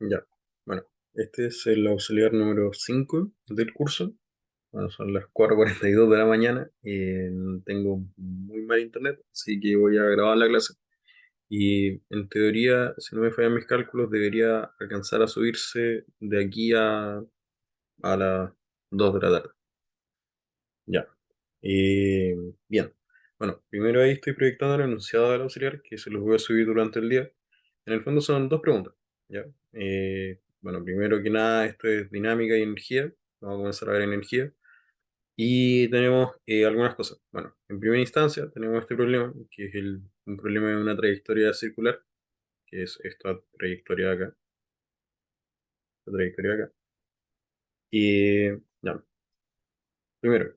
Ya, bueno, este es el auxiliar número 5 del curso. Bueno, son las 4:42 de la mañana y tengo muy mal internet, así que voy a grabar la clase. Y en teoría, si no me fallan mis cálculos, debería alcanzar a subirse de aquí a las 2 de la tarde. Ya. Eh, Bien. Bueno, primero ahí estoy proyectando el enunciado del auxiliar, que se los voy a subir durante el día. En el fondo son dos preguntas, ¿ya? Bueno, primero que nada, esto es dinámica y energía. Vamos a comenzar a ver energía. Y tenemos algunas cosas. Bueno, en primera instancia tenemos este problema, que es un problema de una trayectoria circular, que es esta trayectoria de acá, esta trayectoria de acá. Y ya, primero,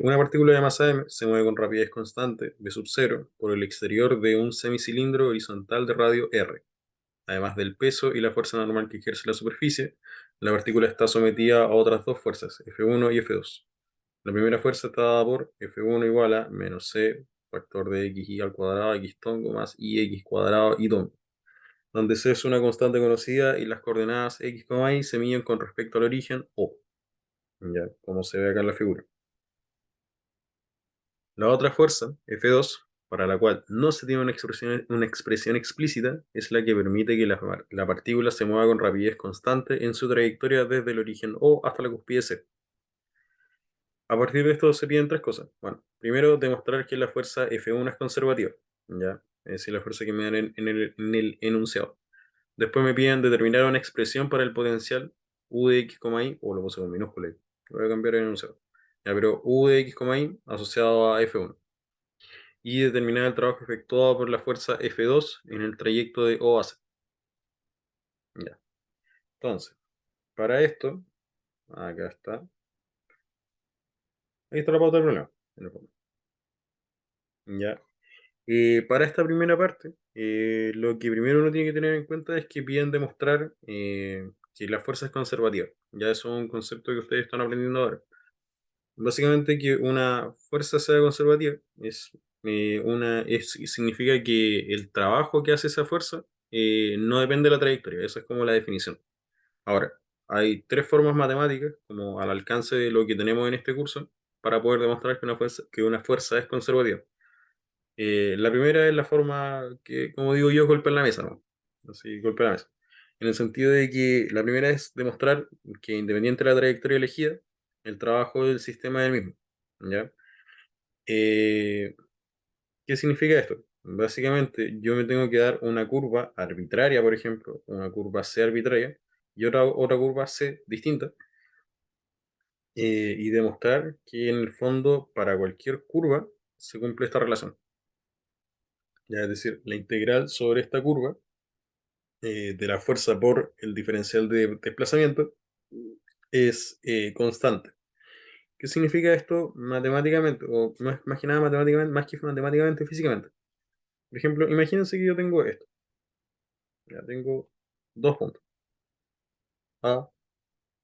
una partícula de masa m se mueve con rapidez constante de sub cero por el exterior de un semicilindro horizontal de radio r. Además del peso y la fuerza normal que ejerce la superficie, la partícula está sometida a otras dos fuerzas, F1 y F2. La primera fuerza está dada por F1 igual a menos C, factor de XY al cuadrado, X tongo más IX cuadrado y tongo, donde C es una constante conocida y las coordenadas X, Y se miden con respecto al origen O, ya, como se ve acá en la figura. La otra fuerza, F2, para la cual no se tiene una expresión explícita, es la que permite que la partícula se mueva con rapidez constante en su trayectoria desde el origen O hasta la cúspide C. A partir de esto se piden tres cosas. Bueno, primero demostrar que la fuerza F1 es conservativa, ¿ya? Es decir, la fuerza que me dan en el enunciado. Después me piden determinar una expresión para el potencial U de X, Y, o lo puse con minúscula, voy a cambiar el enunciado. Ya, pero U de X, Y asociado a F1 y determinar el trabajo efectuado por la fuerza F2 en el trayecto de O a C. Ya. Entonces, para esto, acá está. Ahí está la pauta del problema, en el fondo. Ya. Para esta primera parte, lo que primero uno tiene que tener en cuenta es que piden demostrar que la fuerza es conservativa. Ya eso es un concepto que ustedes están aprendiendo ahora. Básicamente que una fuerza sea conservativa significa que el trabajo que hace esa fuerza no depende de la trayectoria. Esa es como la definición. Ahora, hay tres formas matemáticas, como al alcance de lo que tenemos en este curso, para poder demostrar que una fuerza es conservativa. La primera es la forma que, como digo yo, golpea en la mesa, ¿no? Así, golpea la mesa. En el sentido de que la primera es demostrar que independiente de la trayectoria elegida, el trabajo del sistema es el mismo, ¿ya? Eh, ¿Qué significa esto? Básicamente, yo me tengo que dar una curva arbitraria, por ejemplo, una curva C arbitraria, y otra curva C distinta, y demostrar que en el fondo, para cualquier curva, se cumple esta relación. Ya, es decir, la integral sobre esta curva de la fuerza por el diferencial de desplazamiento es constante. ¿Qué significa esto matemáticamente? O más que nada matemáticamente, más que matemáticamente, físicamente. Por ejemplo, imagínense que yo tengo esto. Ya tengo dos puntos. A,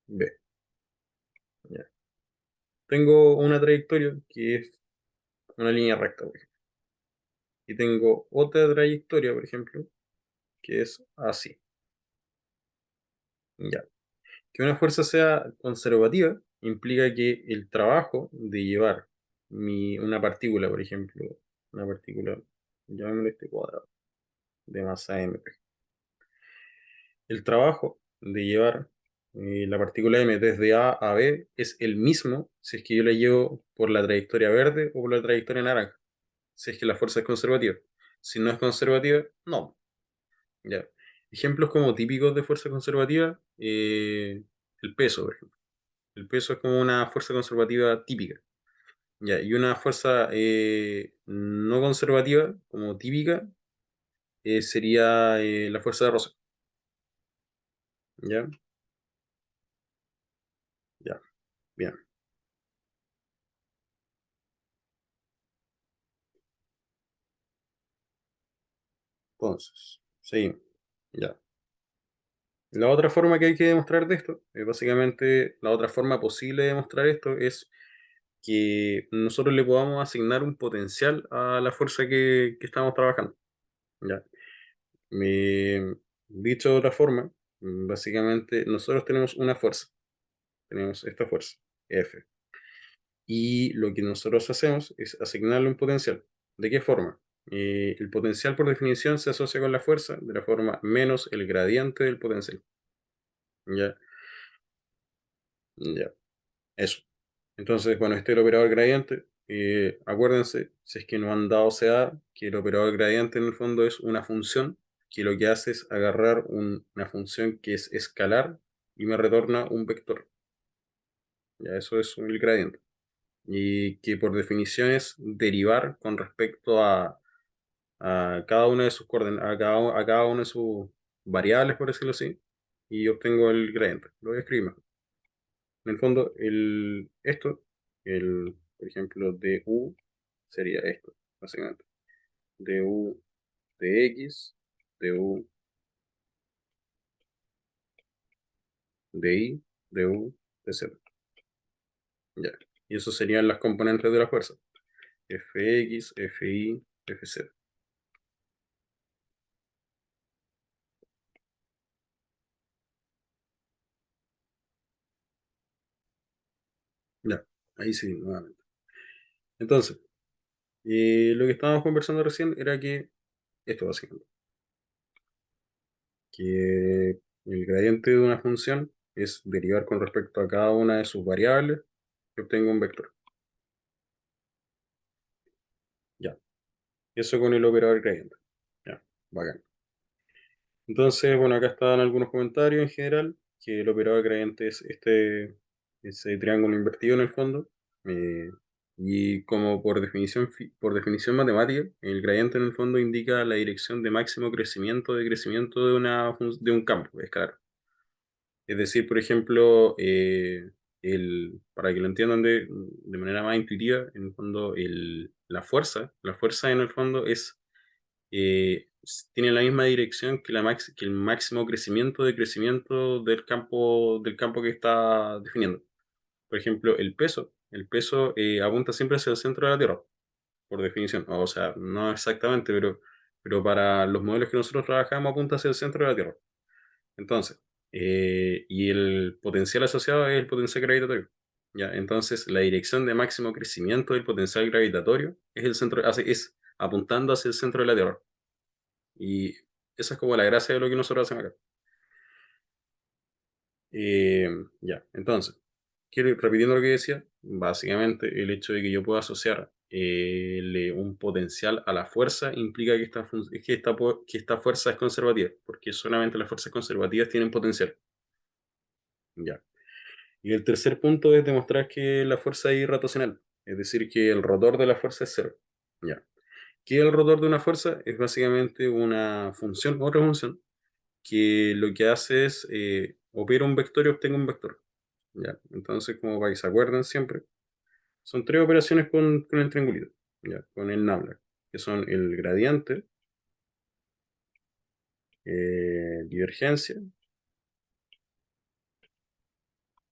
B. Ya. Tengo una trayectoria que es una línea recta, por ejemplo. Y tengo otra trayectoria, por ejemplo, que es así. Ya. Que una fuerza sea conservativa implica que el trabajo de llevar una partícula, por ejemplo, una partícula, llamémosle este cuadrado, de masa m, el trabajo de llevar la partícula m desde A a B es el mismo si es que yo la llevo por la trayectoria verde o por la trayectoria naranja, si es que la fuerza es conservativa. Si no es conservativa, no. Ya. Ejemplos como típicos de fuerza conservativa, el peso, por ejemplo. El peso es como una fuerza conservativa típica. Ya, y una fuerza no conservativa, como típica, sería la fuerza de Rosa. ¿Ya? Ya, bien. Entonces, seguimos. Ya. La otra forma que hay que demostrar de esto, básicamente, la otra forma posible de demostrar esto es que nosotros le podamos asignar un potencial a la fuerza que estamos trabajando. ¿Ya? Dicho de otra forma, Básicamente, nosotros tenemos una fuerza, tenemos esta fuerza, F. Y lo que nosotros hacemos es asignarle un potencial. ¿De qué forma? El potencial por definición se asocia con la fuerza de la forma menos el gradiente del potencial. Ya, ya, eso. Entonces, bueno, este es el operador gradiente. Acuérdense, si es que no han dado CA, que el operador gradiente en el fondo es una función que lo que hace es agarrar una función que es escalar y me retorna un vector. Ya, eso es el gradiente. Y que por definición es derivar con respecto a cada una de sus coordenadas, a cada una de sus variables, por decirlo así, y obtengo el gradiente. Lo voy a escribir mejor. En el fondo, por ejemplo, du sería esto, básicamente. Du de x, du de y, du de z. Ya. Y eso serían las componentes de la fuerza. Fx, Fi, Fz. Ya. Ahí sí, nuevamente. Entonces, lo que estábamos conversando recién era que esto básicamente, que el gradiente de una función es derivar con respecto a cada una de sus variables que obtengo un vector. Ya. Eso con el operador gradiente. Ya. Bacán. Entonces, bueno, acá están algunos comentarios en general, que el operador gradiente es ese triángulo invertido en el fondo. eh, y como por definición matemática, el gradiente en el fondo indica la dirección de máximo crecimiento de un campo escalar. Es decir, por ejemplo, para que lo entiendan de manera más intuitiva, en el fondo, la fuerza en el fondo tiene la misma dirección que, que el máximo crecimiento del campo que está definiendo. Por ejemplo, el peso apunta siempre hacia el centro de la Tierra, por definición. O sea, no exactamente, pero para los modelos que nosotros trabajamos apunta hacia el centro de la Tierra. Entonces, y el potencial asociado es el potencial gravitatorio. ¿Ya? Entonces, la dirección de máximo crecimiento del potencial gravitatorio es el centro, es apuntando hacia el centro de la Tierra. Y esa es como la gracia de lo que nosotros hacemos acá. Eh, ya, entonces, repitiendo lo que decía, básicamente el hecho de que yo pueda asociar un potencial a la fuerza implica que que esta fuerza es conservativa, porque solamente las fuerzas conservativas tienen potencial. Ya. Y el tercer punto es demostrar que la fuerza es irrotacional, es decir, que el rotor de la fuerza es cero. Ya. ¿Qué es el rotor de una fuerza? Es básicamente otra función, que lo que hace es opera un vector y obtenga un vector. ¿Ya? Entonces, como para que se acuerden siempre, son tres operaciones con el triangulito, ¿ya? Con el nabla, que son el gradiente, divergencia,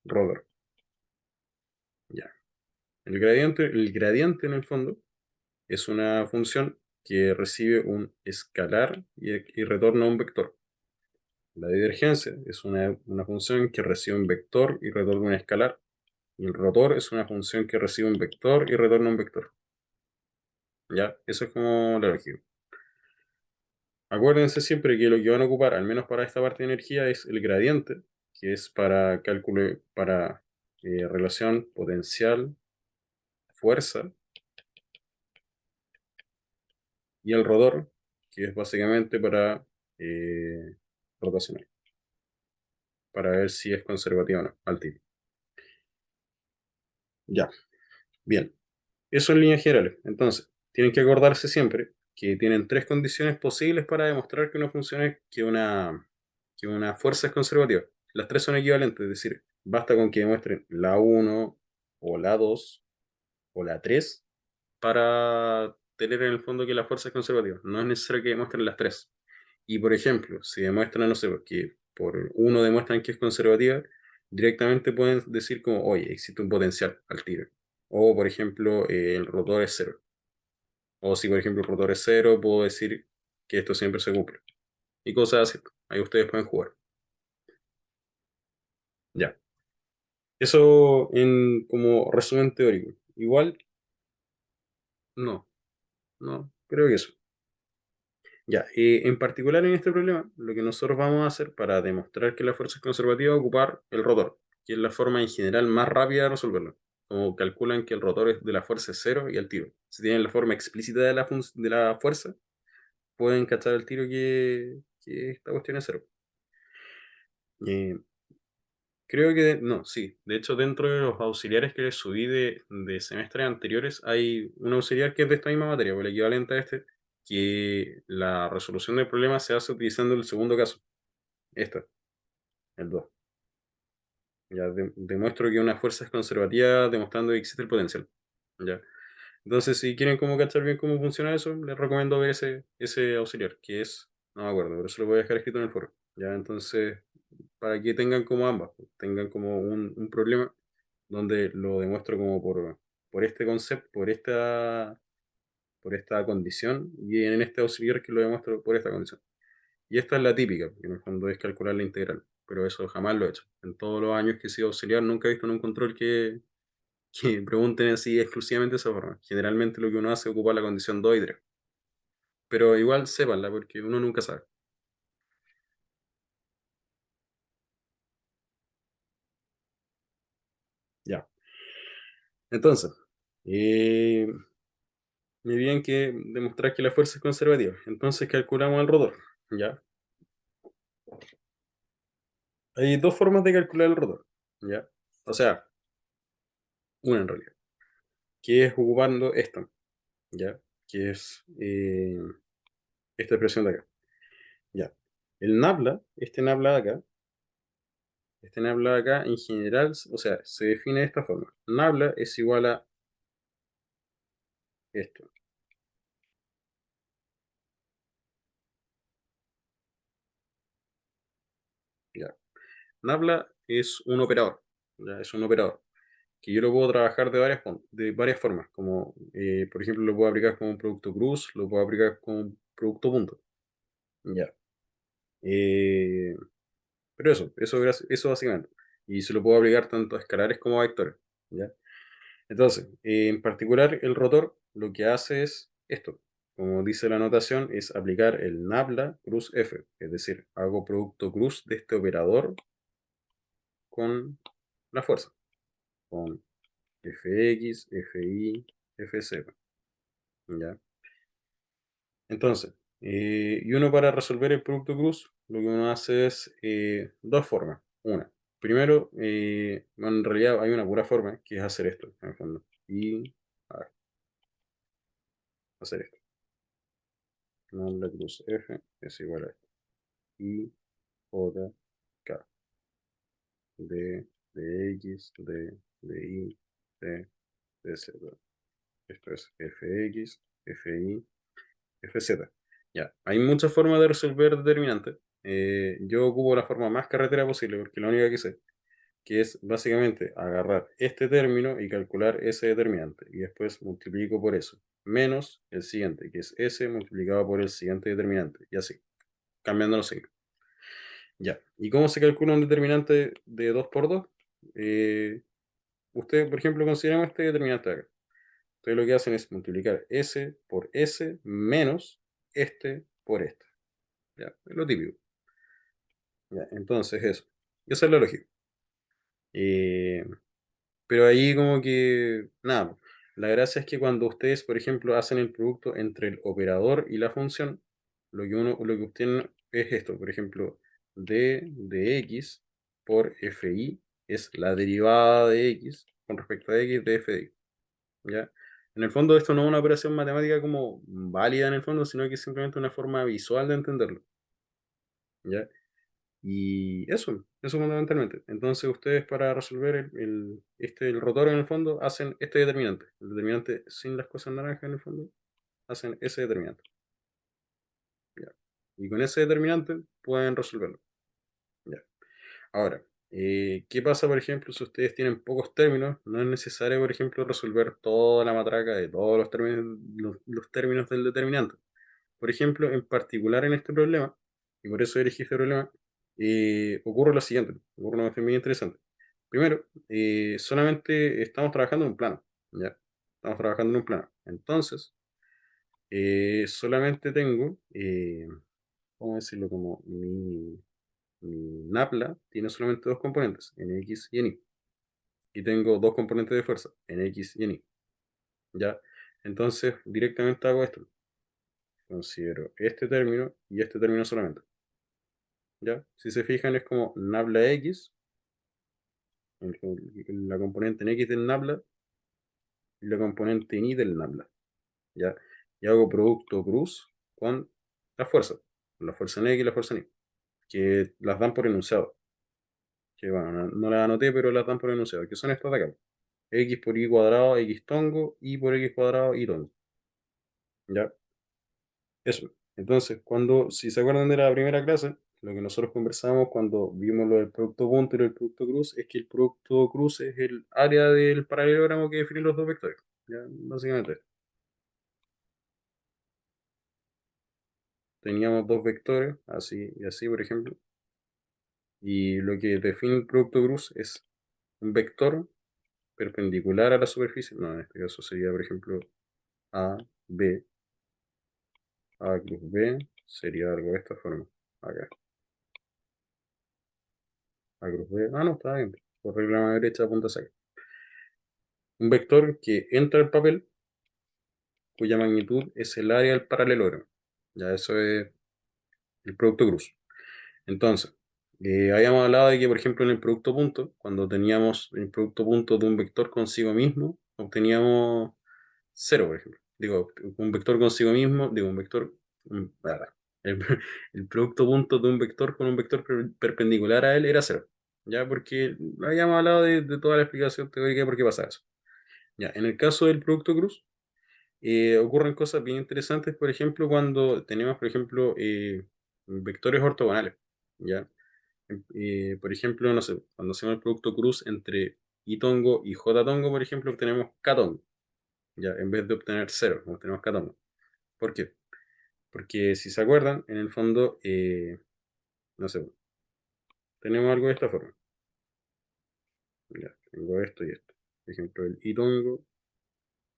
rotor. ¿Ya? El gradiente en el fondo es una función que recibe un escalar y retorna un vector. La divergencia es una función que recibe un vector y retorna un escalar. Y el rotor es una función que recibe un vector y retorna un vector. ¿Ya? Eso es como la lógica. Acuérdense siempre que lo que van a ocupar, al menos para esta parte de energía, es el gradiente, que es para cálculo, para relación potencial, fuerza, y el rotor, que es básicamente para eh, rotacional, para ver si es conservativa o no, al tiro. Ya, bien. Eso en líneas generales. Entonces, tienen que acordarse siempre que tienen tres condiciones posibles para demostrar que una fuerza es conservativa. Las tres son equivalentes, es decir, basta con que demuestren la uno o la 2 o la 3 para tener en el fondo que la fuerza es conservativa. No es necesario que demuestren las tres. Y por ejemplo, si demuestran, no sé, que por uno demuestran que es conservativa, directamente pueden decir como, oye, existe un potencial al tiro. O por ejemplo, el rotor es cero. O si por ejemplo el rotor es cero, puedo decir que esto siempre se cumple. Y cosas así. Ahí ustedes pueden jugar. Ya. Eso en como resumen teórico. Igual, no, no, creo que eso. Ya, en particular en este problema, lo que nosotros vamos a hacer para demostrar que la fuerza es conservativa es ocupar el rotor, que es la forma en general más rápida de resolverlo. Como calculan que el rotor es de la fuerza es cero y al tiro. Si tienen la forma explícita de de la fuerza, pueden cachar el tiro que esta cuestión es cero. Eh, Creo que, no, sí. De hecho, dentro de los auxiliares que les subí de semestres anteriores, hay un auxiliar que es de esta misma materia, o el equivalente a este, que la resolución del problema se hace utilizando el segundo caso, esta, el 2. Ya demuestro que una fuerza es conservativa demostrando que existe el potencial. Ya. Entonces, si quieren como cachar bien cómo funciona eso, les recomiendo ver ese auxiliar, que es, no me acuerdo, pero eso lo voy a dejar escrito en el foro. Ya, entonces, para que tengan como ambas, pues, tengan como un problema donde lo demuestro como por este concepto, por esta condición, y en este auxiliar que lo demuestro por esta condición. Y esta es la típica, porque en el fondo es calcular la integral, pero eso jamás lo he hecho. En todos los años que he sido auxiliar nunca he visto en un control que pregunten así exclusivamente de esa forma. Generalmente lo que uno hace es ocupar la condición 2 y 3. Pero igual sépanla, porque uno nunca sabe. Ya. Entonces, eh, me bien que demostrar que la fuerza es conservativa. Entonces calculamos el rotor. ¿Ya? Hay dos formas de calcular el rotor. ¿Ya? O sea, una en realidad. Que es ocupando esto. ¿Ya? Que es esta expresión de acá. ¿Ya? El nabla, este nabla de acá, en general, o sea, se define de esta forma. Nabla es igual a esto. ¿Ya? Nabla es un operador. ¿Ya? Es un operador. Que yo lo puedo trabajar de varias formas. Como, por ejemplo, lo puedo aplicar como un producto cruz, lo puedo aplicar como un producto punto. ¿Ya? Eh, pero eso básicamente. Y se lo puedo aplicar tanto a escalares como a vectores. ¿Ya? Entonces, en particular, el rotor lo que hace es esto. Como dice la notación, es aplicar el nabla cruz F. Es decir, hago producto cruz de este operador con la fuerza. Con Fx, Fi, Fz. ¿Ya? Entonces, y uno para resolver el producto cruz, lo que uno hace es dos formas. Una, primero, bueno, en realidad hay una pura forma, que es hacer esto, en el fondo. Y, a ver, hacer esto. Nabla cruz F es igual a esto. Y, J, K, D, Dx, D, Di, D, Dz. Esto es Fx, Fi, FZ. Ya, hay muchas formas de resolver determinantes. Yo ocupo la forma más carretera posible porque es la única que sé, que es básicamente agarrar este término y calcular ese determinante y después multiplico por eso, menos el siguiente, que es S multiplicado por el siguiente determinante, y así, cambiando los signos. Ya, ¿y cómo se calcula un determinante de 2 por 2? Eh, Ustedes, por ejemplo, consideramos este determinante de acá. Entonces lo que hacen es multiplicar S por S menos este por este. Ya, es lo típico. Ya, entonces eso. Esa es la lógica. Eh, pero ahí como que, nada, la gracia es que cuando ustedes, por ejemplo, hacen el producto entre el operador y la función, lo que obtienen es esto, por ejemplo, d de x por fi es la derivada de x con respecto a x de f de x, ¿ya? En el fondo esto no es una operación matemática como válida en el fondo, sino que es simplemente una forma visual de entenderlo, ¿ya? Y eso fundamentalmente. Entonces ustedes para resolver el rotor en el fondo hacen este determinante. El determinante sin las cosas naranjas en el fondo, hacen ese determinante. ¿Ya? Y con ese determinante pueden resolverlo. ¿Ya? Ahora, ¿qué pasa, por ejemplo, si ustedes tienen pocos términos? No es necesario, por ejemplo, resolver toda la matraca de todos los términos del determinante. Por ejemplo, en particular en este problema, y por eso elegí este problema, ocurre lo siguiente, ocurre una cuestión muy interesante. primero, solamente estamos trabajando en un plano, ¿ya? Estamos trabajando en un plano. Entonces, solamente tengo, ¿cómo decirlo? Como mi napla tiene solamente dos componentes, en X y en Y. Y tengo dos componentes de fuerza, en X y en Y. ¿Ya? Entonces, directamente hago esto. Considero este término y este término solamente. ¿Ya? Si se fijan, es como nabla X, la componente en X del nabla y la componente en Y del nabla. ¿Ya? Y hago producto cruz con la fuerza en X y la fuerza en Y, que las dan por enunciado. Que bueno, no las anoté, pero las dan por enunciado, que son estas de acá. X por Y cuadrado, X tongo, Y por X cuadrado, Y tongo. ¿Ya? Eso. Entonces, si se acuerdan de la primera clase, lo que nosotros conversamos cuando vimos lo del producto punto y lo del producto cruz es que el producto cruz es el área del paralelogramo que define los dos vectores. ¿Ya? Básicamente, teníamos dos vectores, así y así, por ejemplo, y lo que define el producto cruz es un vector perpendicular a la superficie. No, en este caso sería, por ejemplo, A, B, A cruz B, sería algo de esta forma. Acá, A cruz B. Ah, no, está bien. Por regla a la derecha, punta saca. Un vector que entra al papel cuya magnitud es el área del paralelogramo. Ya eso es el producto cruz. Entonces, habíamos hablado de que, por ejemplo, en el producto punto, cuando teníamos el producto punto de un vector consigo mismo, obteníamos cero, por ejemplo. Digo, un vector consigo mismo, digo, un vector, el, el producto punto de un vector con un vector perpendicular a él era cero. Ya, porque habíamos hablado de toda la explicación teórica de por qué pasa eso. Ya, en el caso del producto cruz, ocurren cosas bien interesantes, por ejemplo, cuando tenemos, por ejemplo, vectores ortogonales, ¿ya? Por ejemplo, no sé, cuando hacemos el producto cruz entre y tongo y j tongo, por ejemplo, obtenemos k tongo, ¿ya? En vez de obtener cero, obtenemos k tongo. ¿Por qué? Porque si se acuerdan, en el fondo, no sé, tenemos algo de esta forma. Ya, tengo esto y esto. Por ejemplo, el y tongo,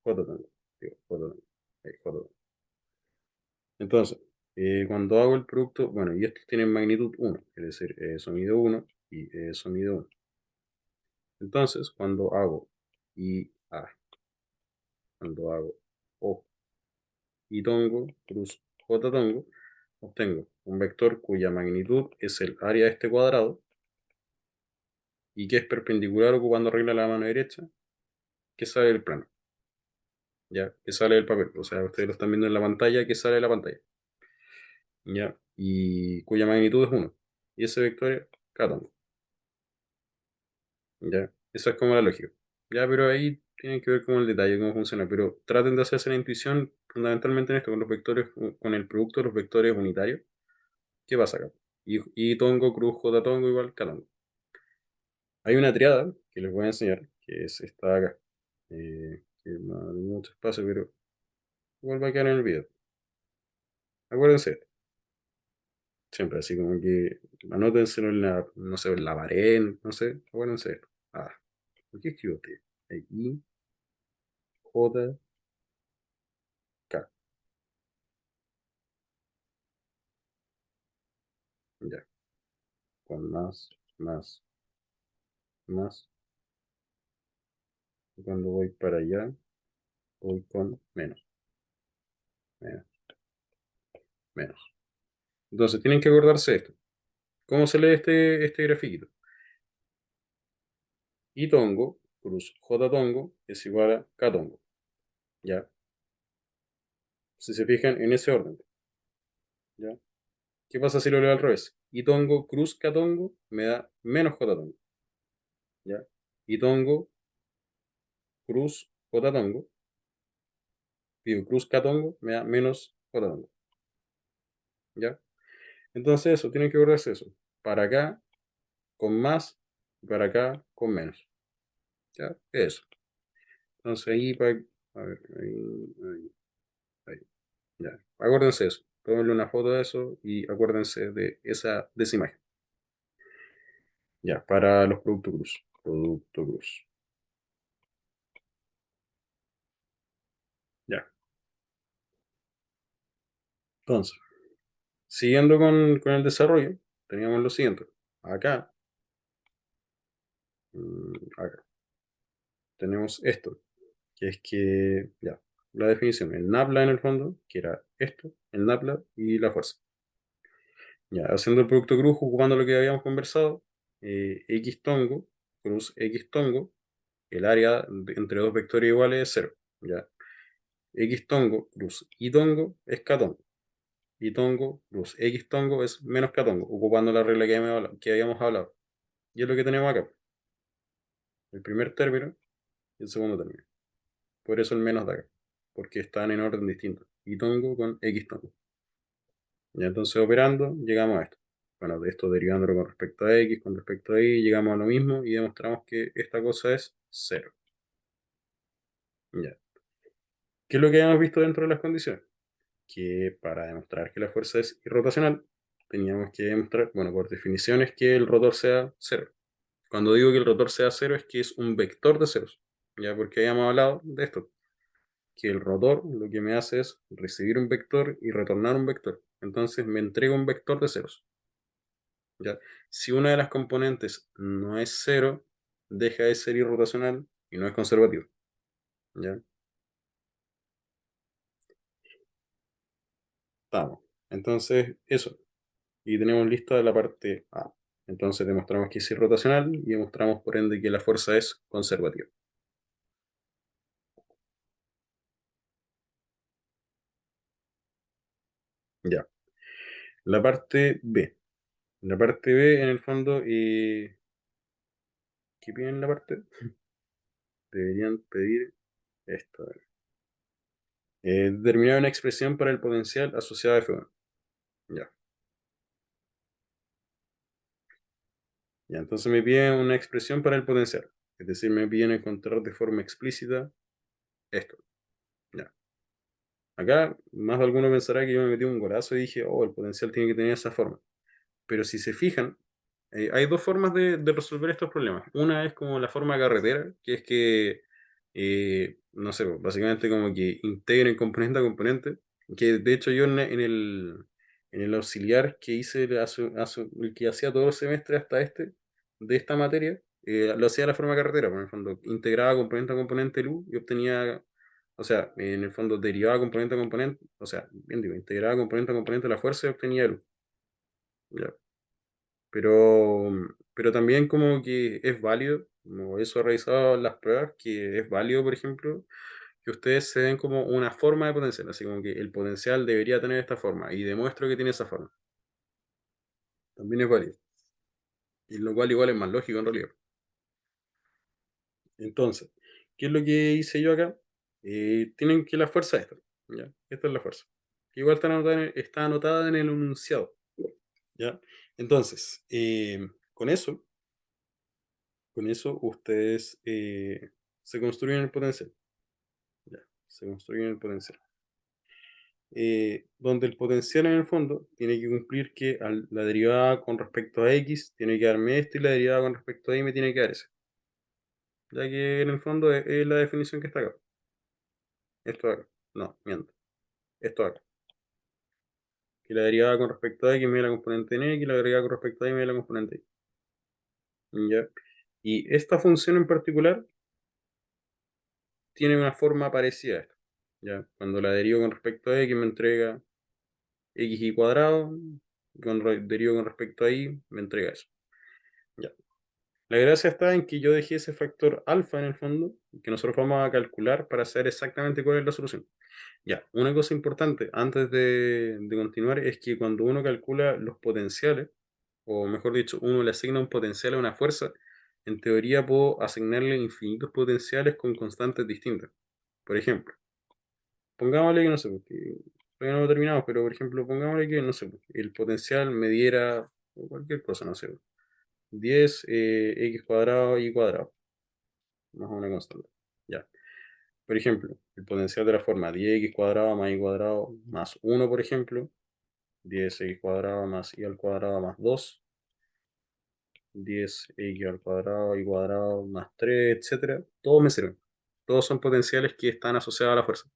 j tongo. Digo, j tongo. J tongo. Entonces, cuando hago el producto, bueno, y estos tienen magnitud 1, es decir, eso mide 1 y eso mide 1. Entonces, cuando hago I A, cuando hago O y tongo, cruz J tongo, obtengo un vector cuya magnitud es el área de este cuadrado y que es perpendicular ocupando regla a la mano derecha, que sale del plano, ¿ya? Que sale del papel. O sea, ustedes lo están viendo en la pantalla, que sale de la pantalla, ¿ya? Y cuya magnitud es 1. Y ese vector es K tongo. Ya, esa es como la lógica. Ya, pero ahí tienen que ver como el detalle, cómo funciona. Pero traten de hacerse la intuición fundamentalmente en esto, con los vectores, con el producto de los vectores unitarios. ¿Qué pasa acá? Y tongo, cruz, j tongo igual k tongo. Hay una triada que les voy a enseñar, que es esta de acá. Que no hay mucho espacio, pero igual va a quedar en el video. Acuérdense, siempre así como que anótenselo en la, no sé, en la pared, no sé, acuérdense esto. Ah, ¿por qué escribo T? I, J, K. Ya. Con más. Y cuando voy para allá, voy con menos, menos. Entonces, tienen que acordarse de esto. ¿Cómo se lee este grafiquito? I tongo cruz J tongo es igual a K tongo. ¿Ya? Si se fijan en ese orden. ¿Ya? ¿Qué pasa si lo leo al revés? I tongo cruz K tongo me da menos J tongo. ¿Ya? I tongo cruz J tongo, digo cruz K tongo me da menos J tongo. ¿Ya? Entonces eso, tienen que acordarse de eso. Para acá con más y para acá con menos. ¿Ya? Eso. Entonces ahí, a ver, ahí, ya. Acuérdense de eso. Tómenle una foto de eso y acuérdense de esa imagen. Ya, para los productos cruz. producto cruz. Ya. Entonces, siguiendo con el desarrollo, teníamos lo siguiente. Acá, acá tenemos esto, que es que, ya, la definición, el nabla en el fondo, que era esto, el nabla y la fuerza. Ya, haciendo el producto cruz, ocupando lo que habíamos conversado, X tongo, cruz X tongo, el área entre dos vectores iguales es cero. Ya, X tongo, cruz Y tongo es K tongo. Y tongo, cruz X tongo es menos K tongo, ocupando la regla que habíamos hablado. Y es lo que tenemos acá. El primer término y el segundo término. Por eso el menos de acá. Porque están en orden distinto. Y tongo con X tongo. Y entonces operando, llegamos a esto. Bueno, de esto derivándolo con respecto a X, con respecto a Y, llegamos a lo mismo y demostramos que esta cosa es cero. Ya. ¿Qué es lo que habíamos visto dentro de las condiciones? Que para demostrar que la fuerza es irrotacional, teníamos que demostrar, bueno, por definiciones, que el rotor sea cero. Cuando digo que el rotor sea cero es que es un vector de ceros. Ya, porque habíamos hablado de esto, que el rotor lo que me hace es recibir un vector y retornar un vector. Entonces me entrega un vector de ceros. ¿Ya? Si una de las componentes no es cero, deja de ser irrotacional y no es conservativo. ¿Ya? Estamos. Entonces, eso. Y tenemos lista la parte A. Entonces demostramos que es irrotacional y demostramos por ende que la fuerza es conservativa. Ya. La parte B. La parte B, en el fondo, ¿qué piden en la parte? Deberían pedir esto. Determinar una expresión para el potencial asociado a F1. Ya. Ya, entonces me piden una expresión para el potencial. Es decir, me piden encontrar de forma explícita esto. Ya. Acá, más de alguno pensará que yo me metí un golazo y dije, oh, el potencial tiene que tener esa forma. Pero si se fijan, hay dos formas de resolver estos problemas. Una es como la forma carretera, que es que, no sé, pues, básicamente como que integren componente a componente, que de hecho yo en el auxiliar que hice, el que hacía todo el semestre hasta de esta materia, lo hacía de la forma carretera, por el fondo, integraba componente a componente el U y obtenía, o sea, en el fondo derivaba componente a componente, o sea, bien digo, integraba componente a componente la fuerza y obtenía el U. ¿Ya? Pero, pero también como que es válido, como eso he revisado en las pruebas, que es válido, por ejemplo, que ustedes se den como una forma de potencial, así como que el potencial debería tener esta forma y demuestro que tiene esa forma. También es válido. Y lo cual igual es más lógico en realidad. Entonces, ¿qué es lo que hice yo acá? Tienen que la fuerza esta, ¿ya? Esta es la fuerza. Que igual está anotada en el enunciado, ¿ya? Entonces, con eso ustedes se construyen el potencial. Ya, se construyen el potencial. Donde el potencial en el fondo tiene que cumplir que la derivada con respecto a x tiene que darme esto y la derivada con respecto a y me tiene que dar ese. Ya que en el fondo es la definición que está acá. Esto de acá. No, miento. Esto de acá. Que la derivada con respecto a x me da la componente en x y la derivada con respecto a y me da la componente y. ¿Ya? Y esta función en particular tiene una forma parecida a esta. ¿Ya? Cuando la derivo con respecto a x me entrega x y cuadrado, derivo con respecto a y, me entrega eso. Ya. La gracia está en que yo dejé ese factor alfa en el fondo, que nosotros vamos a calcular para saber exactamente cuál es la solución. Ya, una cosa importante antes de continuar es que cuando uno calcula los potenciales, o mejor dicho, uno le asigna un potencial a una fuerza, en teoría puedo asignarle infinitos potenciales con constantes distintas. Por ejemplo, pongámosle que no sé, porque todavía no lo terminamos, pero por ejemplo, pongámosle que no sé, el potencial me diera cualquier cosa, no sé, 10 x cuadrado y cuadrado, más una constante. Ya. Por ejemplo, el potencial de la forma 10x cuadrado más y cuadrado más 1, por ejemplo, 10x cuadrado más y al cuadrado más 2 10x al cuadrado y cuadrado más 3, etcétera, todos me sirven. Todos son potenciales que están asociados a la fuerza.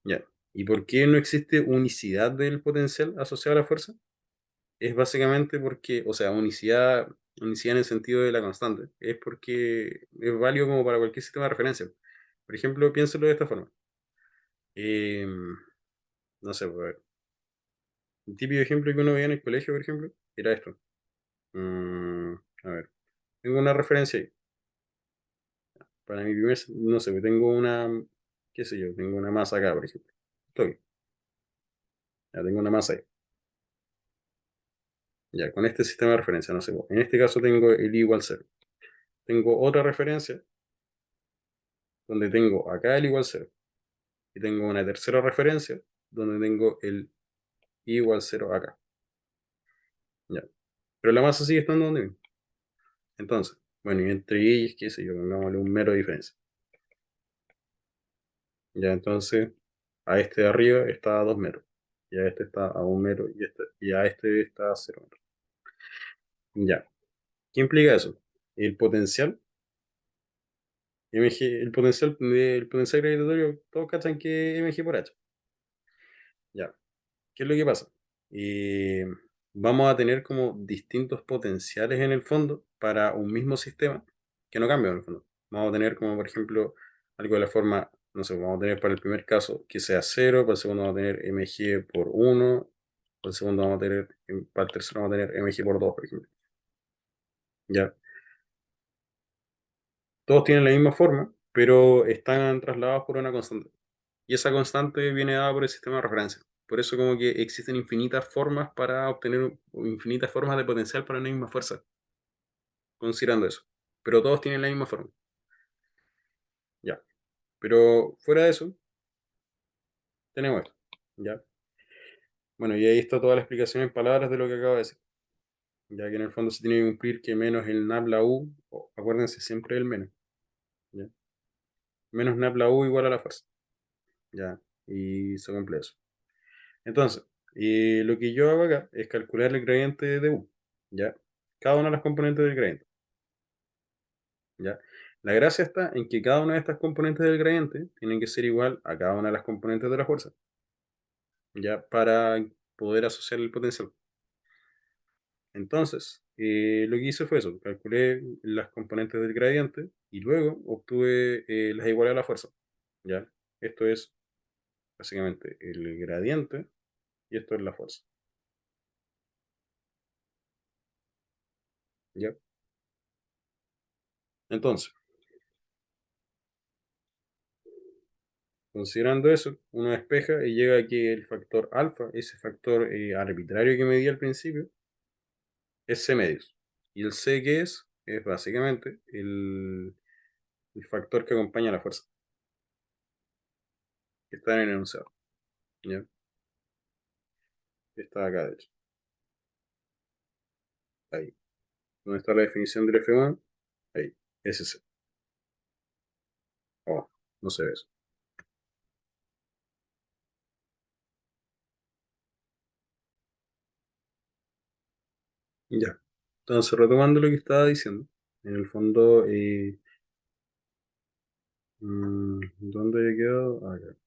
Ya. ¿Y por qué no existe unicidad del potencial asociado a la fuerza? Es básicamente porque, o sea, unicidad en el sentido de la constante, es porque es válido como para cualquier sistema de referencia. Por ejemplo, piénselo de esta forma. Em, no sé, pues, a ver, el típico ejemplo que uno veía en el colegio, por ejemplo, era esto. Mm, a ver, tengo una referencia ahí. Para mi primer, no sé, pues, tengo una, qué sé yo, tengo una masa acá, por ejemplo. Estoy, ya tengo una masa ahí. Ya, con este sistema de referencia, no sé, pues, en este caso tengo el i igual 0. Tengo otra referencia donde tengo acá el igual 0. Y tengo una tercera referencia donde tengo el i igual 0 acá. Ya. Pero la masa sigue estando donde mismo. Entonces, bueno, y entre ellas, qué sé yo, pongámosle un mero de diferencia. Ya, entonces, a este de arriba está a 2 metros. Y a este está a 1 metro. Y a este está a 0 metros. Ya. ¿Qué implica eso? El potencial, el potencial gravitatorio, todos cachan que mg por h. Ya. ¿Qué es lo que pasa? Eh, Vamos a tener como distintos potenciales en el fondo para un mismo sistema que no cambian en el fondo. Vamos a tener como, por ejemplo, algo de la forma, no sé, vamos a tener para el primer caso que sea 0, para el segundo vamos a tener mg por 1, para el segundo vamos a tener, para el tercero vamos a tener mg por 2, por ejemplo. Ya. Todos tienen la misma forma, pero están trasladados por una constante. Y esa constante viene dada por el sistema de referencia. Por eso como que existen infinitas formas para obtener, infinitas formas de potencial para una misma fuerza, considerando eso. Pero todos tienen la misma forma. Ya. Pero fuera de eso, tenemos esto. Ya. Bueno, y ahí está toda la explicación en palabras de lo que acabo de decir. Ya que en el fondo se tiene que cumplir que menos el nabla u, acuérdense siempre del menos. ¿Ya? Menos nabla u igual a la fuerza. Ya. Y se cumple eso. Entonces, lo que yo hago acá es calcular el gradiente de U, ¿ya? Cada una de las componentes del gradiente, ¿ya? La gracia está en que cada una de estas componentes del gradiente tienen que ser igual a cada una de las componentes de la fuerza, ¿ya? Para poder asociar el potencial. Entonces, lo que hice fue eso, calculé las componentes del gradiente y luego obtuve las iguales a la fuerza, ¿ya? Esto es básicamente el gradiente y esto es la fuerza, ¿ya? Entonces, considerando eso, uno despeja y llega a que el factor alfa, ese factor arbitrario que medí al principio, es C medios. Y el C que es básicamente el factor que acompaña a la fuerza, que está en el enunciado. ¿Ya? Está acá, de hecho. Ahí. ¿Dónde está la definición del F1? Ahí. Ese C. Oh, no se ve eso. Ya. Entonces, retomando lo que estaba diciendo, en el fondo, ¿dónde había quedado? Acá.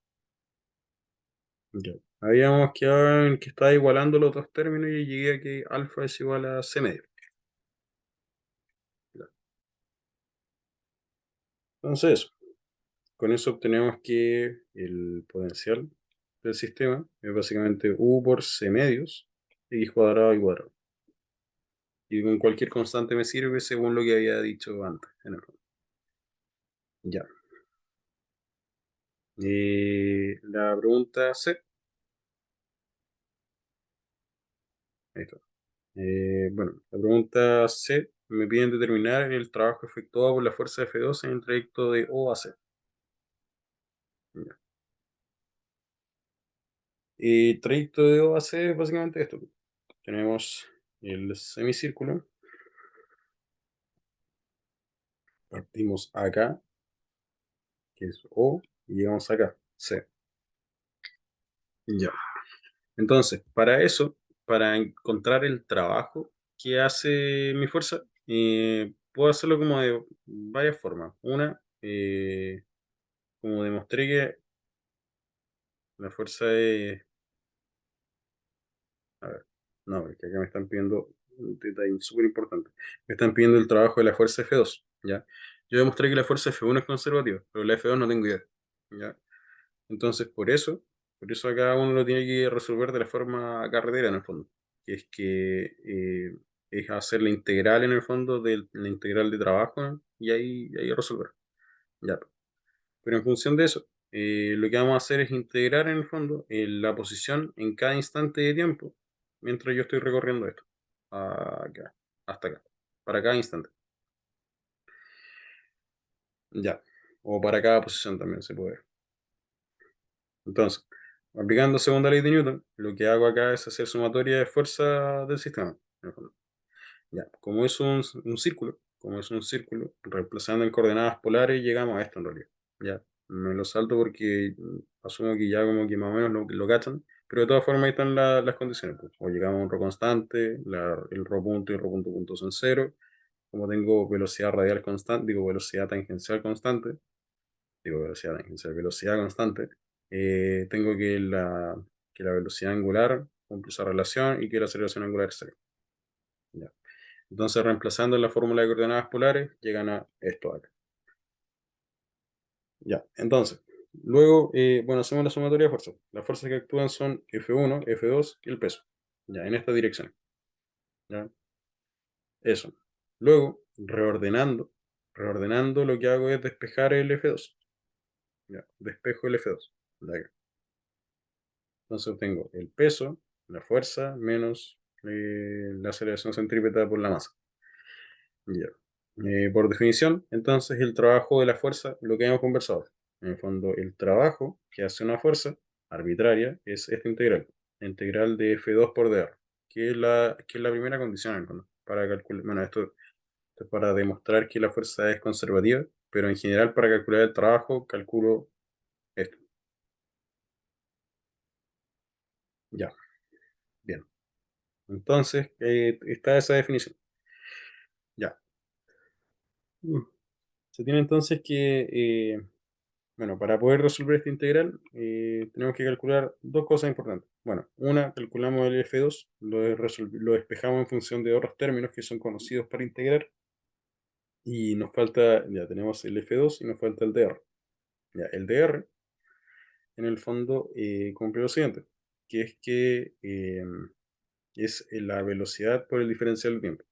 Ya. Habíamos quedado en que estaba igualando los dos términos y llegué a que alfa es igual a c medio. Ya. Entonces, con eso obtenemos que el potencial del sistema es básicamente u por c medios, x cuadrado y cuadrado. Y con cualquier constante me sirve según lo que había dicho antes, en el fondo. Ya. La pregunta C. Ahí está. Bueno, la pregunta C me piden determinar el trabajo efectuado por la fuerza F2 en el trayecto de O a C. Ya. Y el trayecto de O a C es básicamente esto. Tenemos el semicírculo, partimos acá, que es O, y llegamos acá, C. Ya. Entonces, para eso, para encontrar el trabajo, que hace mi fuerza, puedo hacerlo como de varias formas. Una, como demostré que la fuerza es... A ver, no, porque acá me están pidiendo un detalle súper importante. Me están pidiendo el trabajo de la fuerza F2, ¿ya? Yo demostré que la fuerza F1 es conservativa, pero la F2 no tengo idea, ¿ya? Entonces, por eso acá uno lo tiene que resolver de la forma carretera en el fondo, que es que es hacer la integral en el fondo de la integral de trabajo, ¿no? Y ahí resolver, ya. Pero en función de eso, lo que vamos a hacer es integrar en el fondo la posición en cada instante de tiempo mientras yo estoy recorriendo esto, acá, hasta acá, para cada instante, ya. O para cada posición también se puede ver. Entonces, aplicando segunda ley de Newton, lo que hago acá es hacer sumatoria de fuerza del sistema. En el fondo. Ya, como es un círculo, reemplazando en coordenadas polares, llegamos a esto en realidad. Ya, me lo salto porque asumo que ya como que más o menos lo cachan, pero de todas formas ahí están las condiciones, pues. O llegamos a un rho constante, el rho punto y rho punto punto son cero, como tengo velocidad radial constante, digo velocidad tangencial constante, digo velocidad tangencial, velocidad constante, tengo que la velocidad angular cumple esa relación y que la aceleración angular es cero. Ya. Entonces, reemplazando la fórmula de coordenadas polares, llegan a esto acá. Ya, entonces, luego, bueno, hacemos la sumatoria de fuerzas. Las fuerzas que actúan son F1, F2 y el peso. Ya, en esta dirección. Ya, eso. Luego, reordenando lo que hago es despejar el F2. Ya, despejo el F2. De acá. Entonces obtengo el peso, la fuerza, menos la aceleración centrípeta por la masa. Ya. Por definición, entonces el trabajo de la fuerza, lo que hemos conversado. En el fondo, el trabajo que hace una fuerza arbitraria es esta integral, la integral de F2 por dr, que es la primera condición en el fondo, para calcular, bueno, esto es para demostrar que la fuerza es conservativa, pero en general para calcular el trabajo calculo esto. Ya, bien. Entonces, está esa definición. Ya. Mm. Se tiene entonces que bueno, para poder resolver esta integral, tenemos que calcular dos cosas importantes. Bueno, una, calculamos el F2, lo despejamos en función de otros términos que son conocidos para integrar, y nos falta, ya tenemos el F2 y nos falta el dr. Ya, el dr, en el fondo, cumple lo siguiente, que es que es la velocidad por el diferencial de tiempo.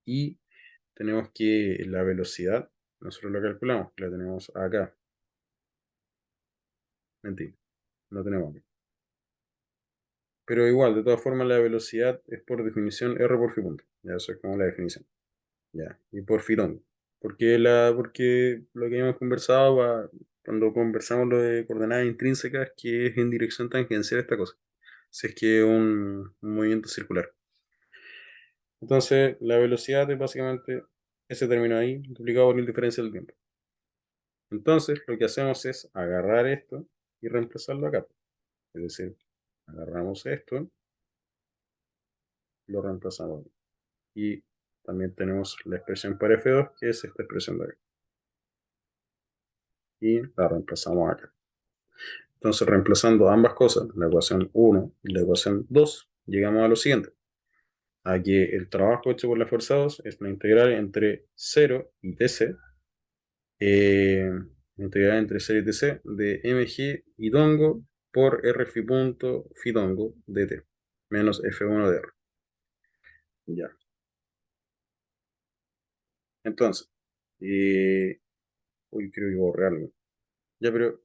Y tenemos que la velocidad, nosotros la calculamos, la tenemos acá. Mentira, no tenemos aquí. Pero igual, de todas formas, la velocidad es por definición R por phi punto. Ya, eso es como la definición. Ya, y por fitón. Porque lo que hemos conversado cuando conversamos lo de coordenadas intrínsecas, que es en dirección tangencial esta cosa. Si es que es un movimiento circular. Entonces, la velocidad es básicamente ese término ahí, multiplicado por el diferencial del tiempo. Entonces, lo que hacemos es agarrar esto y reemplazarlo acá. Es decir, agarramos esto, lo reemplazamos. Y también tenemos la expresión para F2, que es esta expresión de acá. Y la reemplazamos acá. Entonces, reemplazando ambas cosas, la ecuación 1 y la ecuación 2, llegamos a lo siguiente. A que el trabajo hecho por la fuerza 2 es la integral entre 0 y Tc, eh, integral entre 0 y Tc de mg y dongo por r phi punto phi dongo dt, menos F1 de R. Ya. Entonces, hoy creo que borré algo. Ya, pero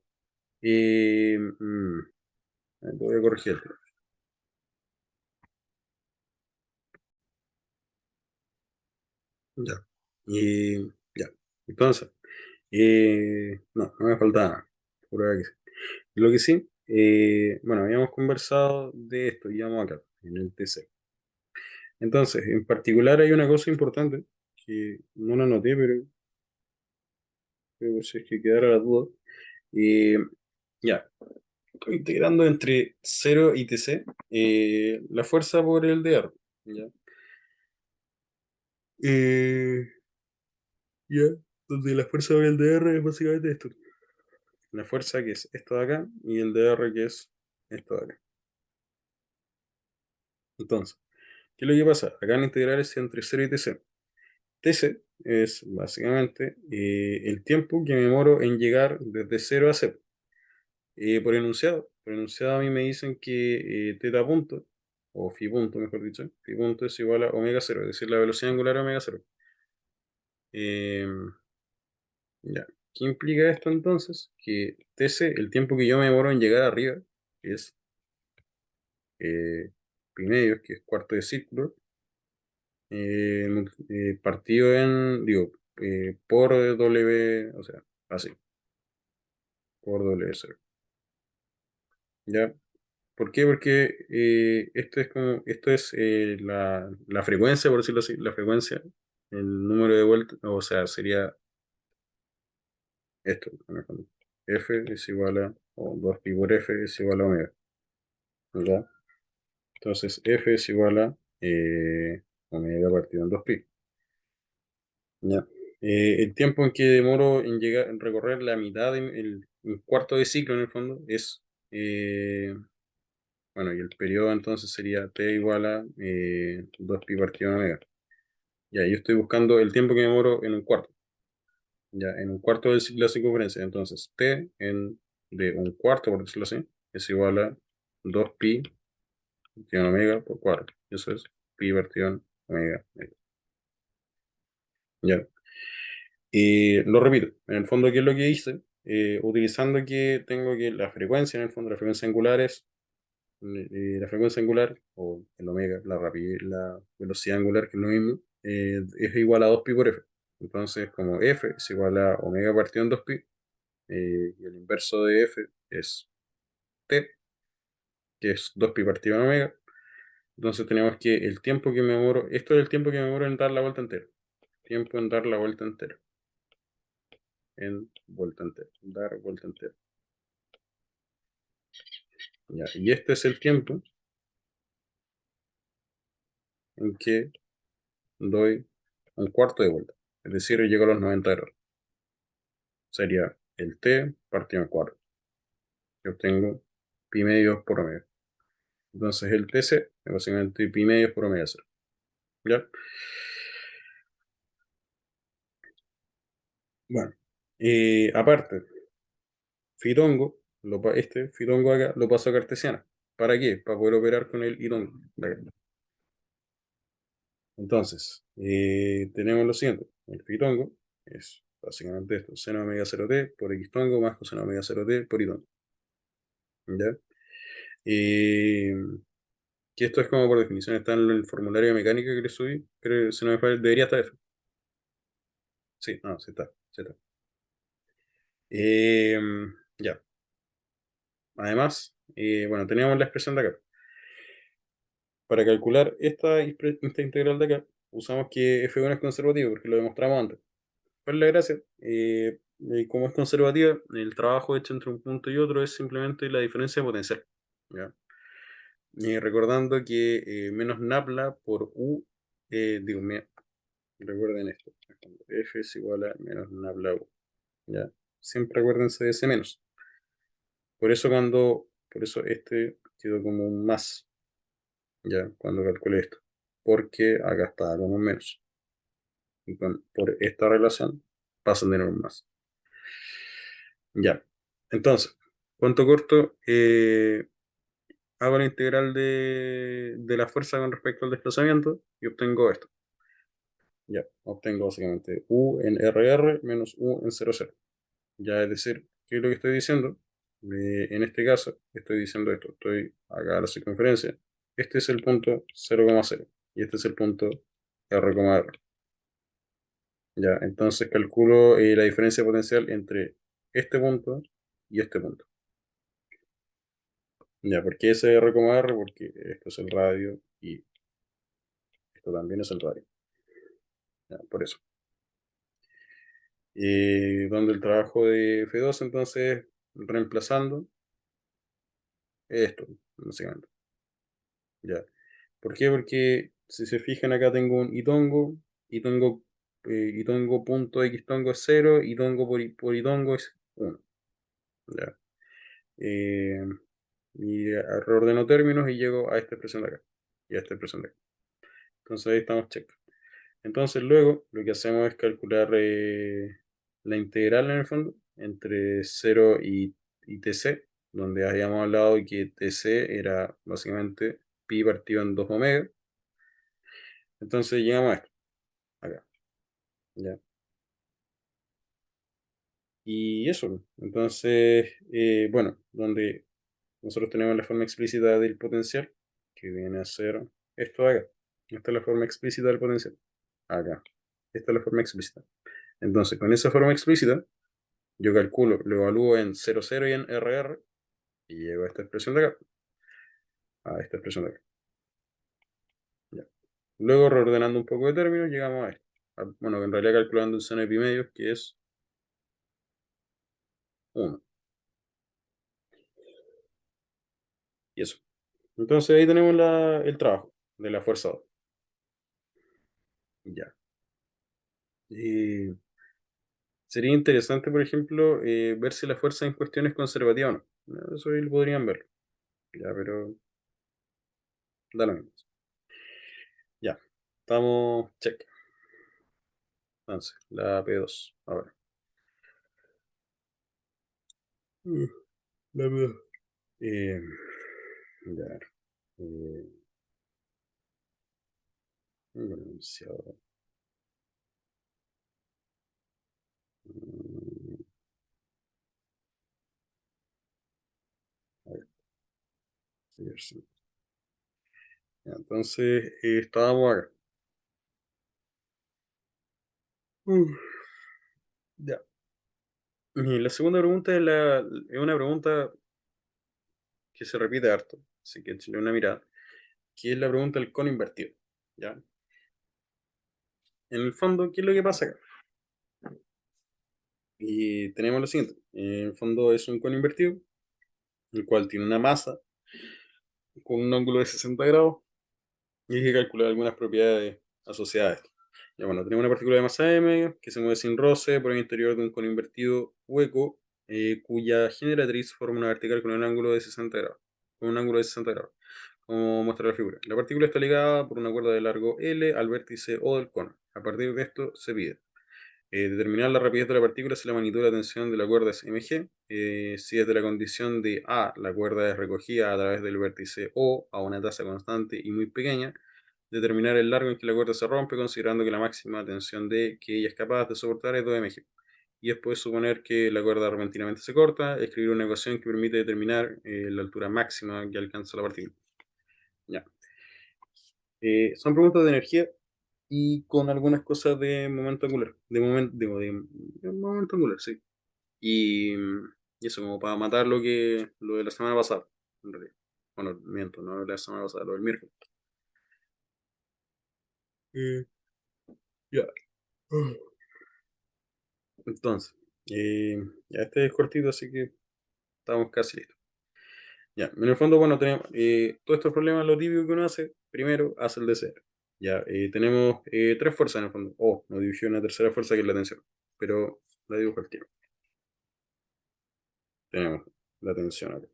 lo voy a corregir. Ya. Y ya. Entonces, no, no me falta nada. Pura que sí. Lo que sí, bueno, habíamos conversado de esto, digamos acá, en el TC. Entonces, en particular hay una cosa importante que no la anoté, pero si es que quedara la duda. Eh, ya, integrando entre 0 y TC, la fuerza por el DR. ¿Ya? Eh, ya, donde la fuerza del DR es básicamente esto. La fuerza que es esto de acá y el DR que es esto de acá. Entonces, ¿qué es lo que pasa? Acá en integrales entre 0 y TC. TC es básicamente el tiempo que me demoro en llegar desde 0 a 0. Por enunciado. Por enunciado a mí me dicen que teta punto, o phi punto, mejor dicho, phi punto es igual a omega cero, es decir, la velocidad angular a omega cero. Eh, ya. ¿Qué implica esto entonces? Que TC, el tiempo que yo me demoro en llegar arriba, que es pi medios, que es cuarto de círculo, partido en, digo, por W, o sea, así, por W cero. ¿Ya? ¿Por qué? Porque esto es como, esto es la frecuencia, por decirlo así, la frecuencia, el número de vueltas, o sea, sería esto, en el fondo. F es igual a, o 2pi por F es igual a omega, ¿verdad? Entonces F es igual a omega partido en 2pi. ¿Ya? El tiempo en que demoro en llegar, en recorrer la mitad, un cuarto de ciclo en el fondo, es bueno, y el periodo entonces sería t igual a 2pi partido en omega. Ya, yo estoy buscando el tiempo que me demoro en un cuarto. Ya, en un cuarto del ciclo de circunferencia. Entonces, de un cuarto, por decirlo así, es igual a 2pi partido en omega por 4. Eso es pi partido en omega. Ya. Y lo repito, en el fondo, ¿qué es lo que hice? Utilizando que tengo que la frecuencia, en el fondo, la frecuencia angular es la frecuencia angular, o el omega, la rapidez, la velocidad angular, que es lo mismo, es igual a 2pi por f. Entonces, como f es igual a omega partido en 2pi, y el inverso de f es t, que es 2pi partido en omega, entonces tenemos que el tiempo que me demoro, esto es el tiempo que me demoro en dar la vuelta entera. Tiempo en dar la vuelta entera. En vuelta entera. Dar vuelta entera. Ya, y este es el tiempo en que doy un cuarto de vuelta. Es decir, llego a los 90 grados. Sería el t partido en 4. Yo obtengo pi medios por omega. Entonces el TC es básicamente pi medios por omega cero. ¿Ya? Bueno, aparte, Fitongo, este Fitongo acá lo paso a cartesiana. ¿Para qué? Para poder operar con el Itongo. Entonces, tenemos lo siguiente. El Fitongo es básicamente esto: seno omega cero t por x tongo más coseno omega cero t por y tongo. ¿Ya? Eh, que esto es como por definición está en el formulario de mecánica que le subí. Creo que si no me falla, debería estar F. Sí, no, sí está. Sí está. Eh, ya. Además, bueno, teníamos la expresión de acá. Para calcular esta integral de acá, usamos que F1 es conservativo, porque lo demostramos antes. ¿Cuál es la gracia? Como es conservativa, el trabajo hecho entre un punto y otro es simplemente la diferencia potencial. ¿Ya? Recordando que menos nabla por U, digo, recuerden esto: F es igual a menos nabla U. ¿Ya? Siempre acuérdense de ese menos. Por eso este quedó como un más, ya, cuando calculé esto. Porque acá está como un menos. Y por esta relación pasa a tener un más. Ya. Entonces, cuento corto, hago la integral de la fuerza con respecto al desplazamiento y obtengo esto. Ya, obtengo básicamente U en RR menos U en 0,0. Ya, es decir, ¿qué es lo que estoy diciendo? En este caso, estoy diciendo esto. Estoy acá a la circunferencia. Este es el punto 0,0 y este es el punto R,R. Ya, entonces calculo la diferencia potencial entre este punto y este punto. Ya, ¿por qué ese R,R? Porque esto es el radio y esto también es el radio. Ya, por eso. Donde el trabajo de F2, entonces, reemplazando esto, básicamente. Ya. ¿Por qué? Porque si se fijan acá tengo un itongo, y tongo punto x tongo es 0 y tongo por y tongo es 1. Ya. Eh, y reordeno términos y llego a esta expresión de acá y a esta expresión de acá. Entonces ahí estamos check. Entonces luego lo que hacemos es calcular la integral en el fondo entre 0 y tc, donde habíamos hablado de que tc era básicamente pi partido en 2 omega. Entonces llegamos a esto, acá. ¿Ya? Y eso, entonces, bueno, donde nosotros tenemos la forma explícita del potencial, que viene a ser esto de acá. Esta es la forma explícita del potencial. Acá. Esta es la forma explícita. Entonces, con esa forma explícita, yo calculo, lo evalúo en 0,0 y en RR, y llego a esta expresión de acá. A esta expresión de acá. Ya. Luego, reordenando un poco de términos, llegamos a esto. Bueno, en realidad calculando el seno de pi medios, que es 1. Y eso. Entonces ahí tenemos el trabajo de la fuerza 2. Ya. Sería interesante, por ejemplo, ver si la fuerza en cuestión es conservativa o no. Eso ahí lo podrían ver. Ya, pero da lo mismo. Ya. Estamos check. Entonces, la P2. Ahora. La P2. Eh, ya. Eh, demasiado. Mm, a ver, sí, sí. Ya, entonces, estábamos acá. Ya. Y la segunda pregunta es una pregunta que se repite harto, así que échale una mirada, que es la pregunta del cono invertido. ¿Ya? En el fondo, ¿qué es lo que pasa acá? Y tenemos lo siguiente: en el fondo es un cono invertido, el cual tiene una masa con un ángulo de 60 grados y hay que calcular algunas propiedades asociadas a esto. Ya, bueno, tenemos una partícula de masa m que se mueve sin roce por el interior de un cono invertido hueco, cuya generatriz forma una vertical con un ángulo de 60 grados. Con un ángulo de 60 grados, como muestra la figura. La partícula está ligada por una cuerda de largo L al vértice O del cono. A partir de esto se pide determinar la rapidez de la partícula si la magnitud de la tensión de la cuerda es mg, si desde la condición de A la cuerda es recogida a través del vértice O a una tasa constante y muy pequeña, determinar el largo en que la cuerda se rompe considerando que la máxima tensión D que ella es capaz de soportar es 2 mg. Y después suponer que la cuerda repentinamente se corta, escribir una ecuación que permite determinar la altura máxima que alcanza la partícula. Ya. Son preguntas de energía y con algunas cosas de momento angular. De momento angular, sí. Y, y eso, como para matar lo de la semana pasada, en realidad. Bueno, miento, no lo de la semana pasada, lo del miércoles. Eh, ya. Entonces, ya este es cortito, así que estamos casi listos. Ya, en el fondo, bueno, tenemos todos estos problemas, lo típico que uno hace, primero hace el deseo. Ya, tenemos tres fuerzas en el fondo. Oh, nos dibujé una tercera fuerza que es la tensión, pero la dibujo al tiro. Tenemos la tensión acá.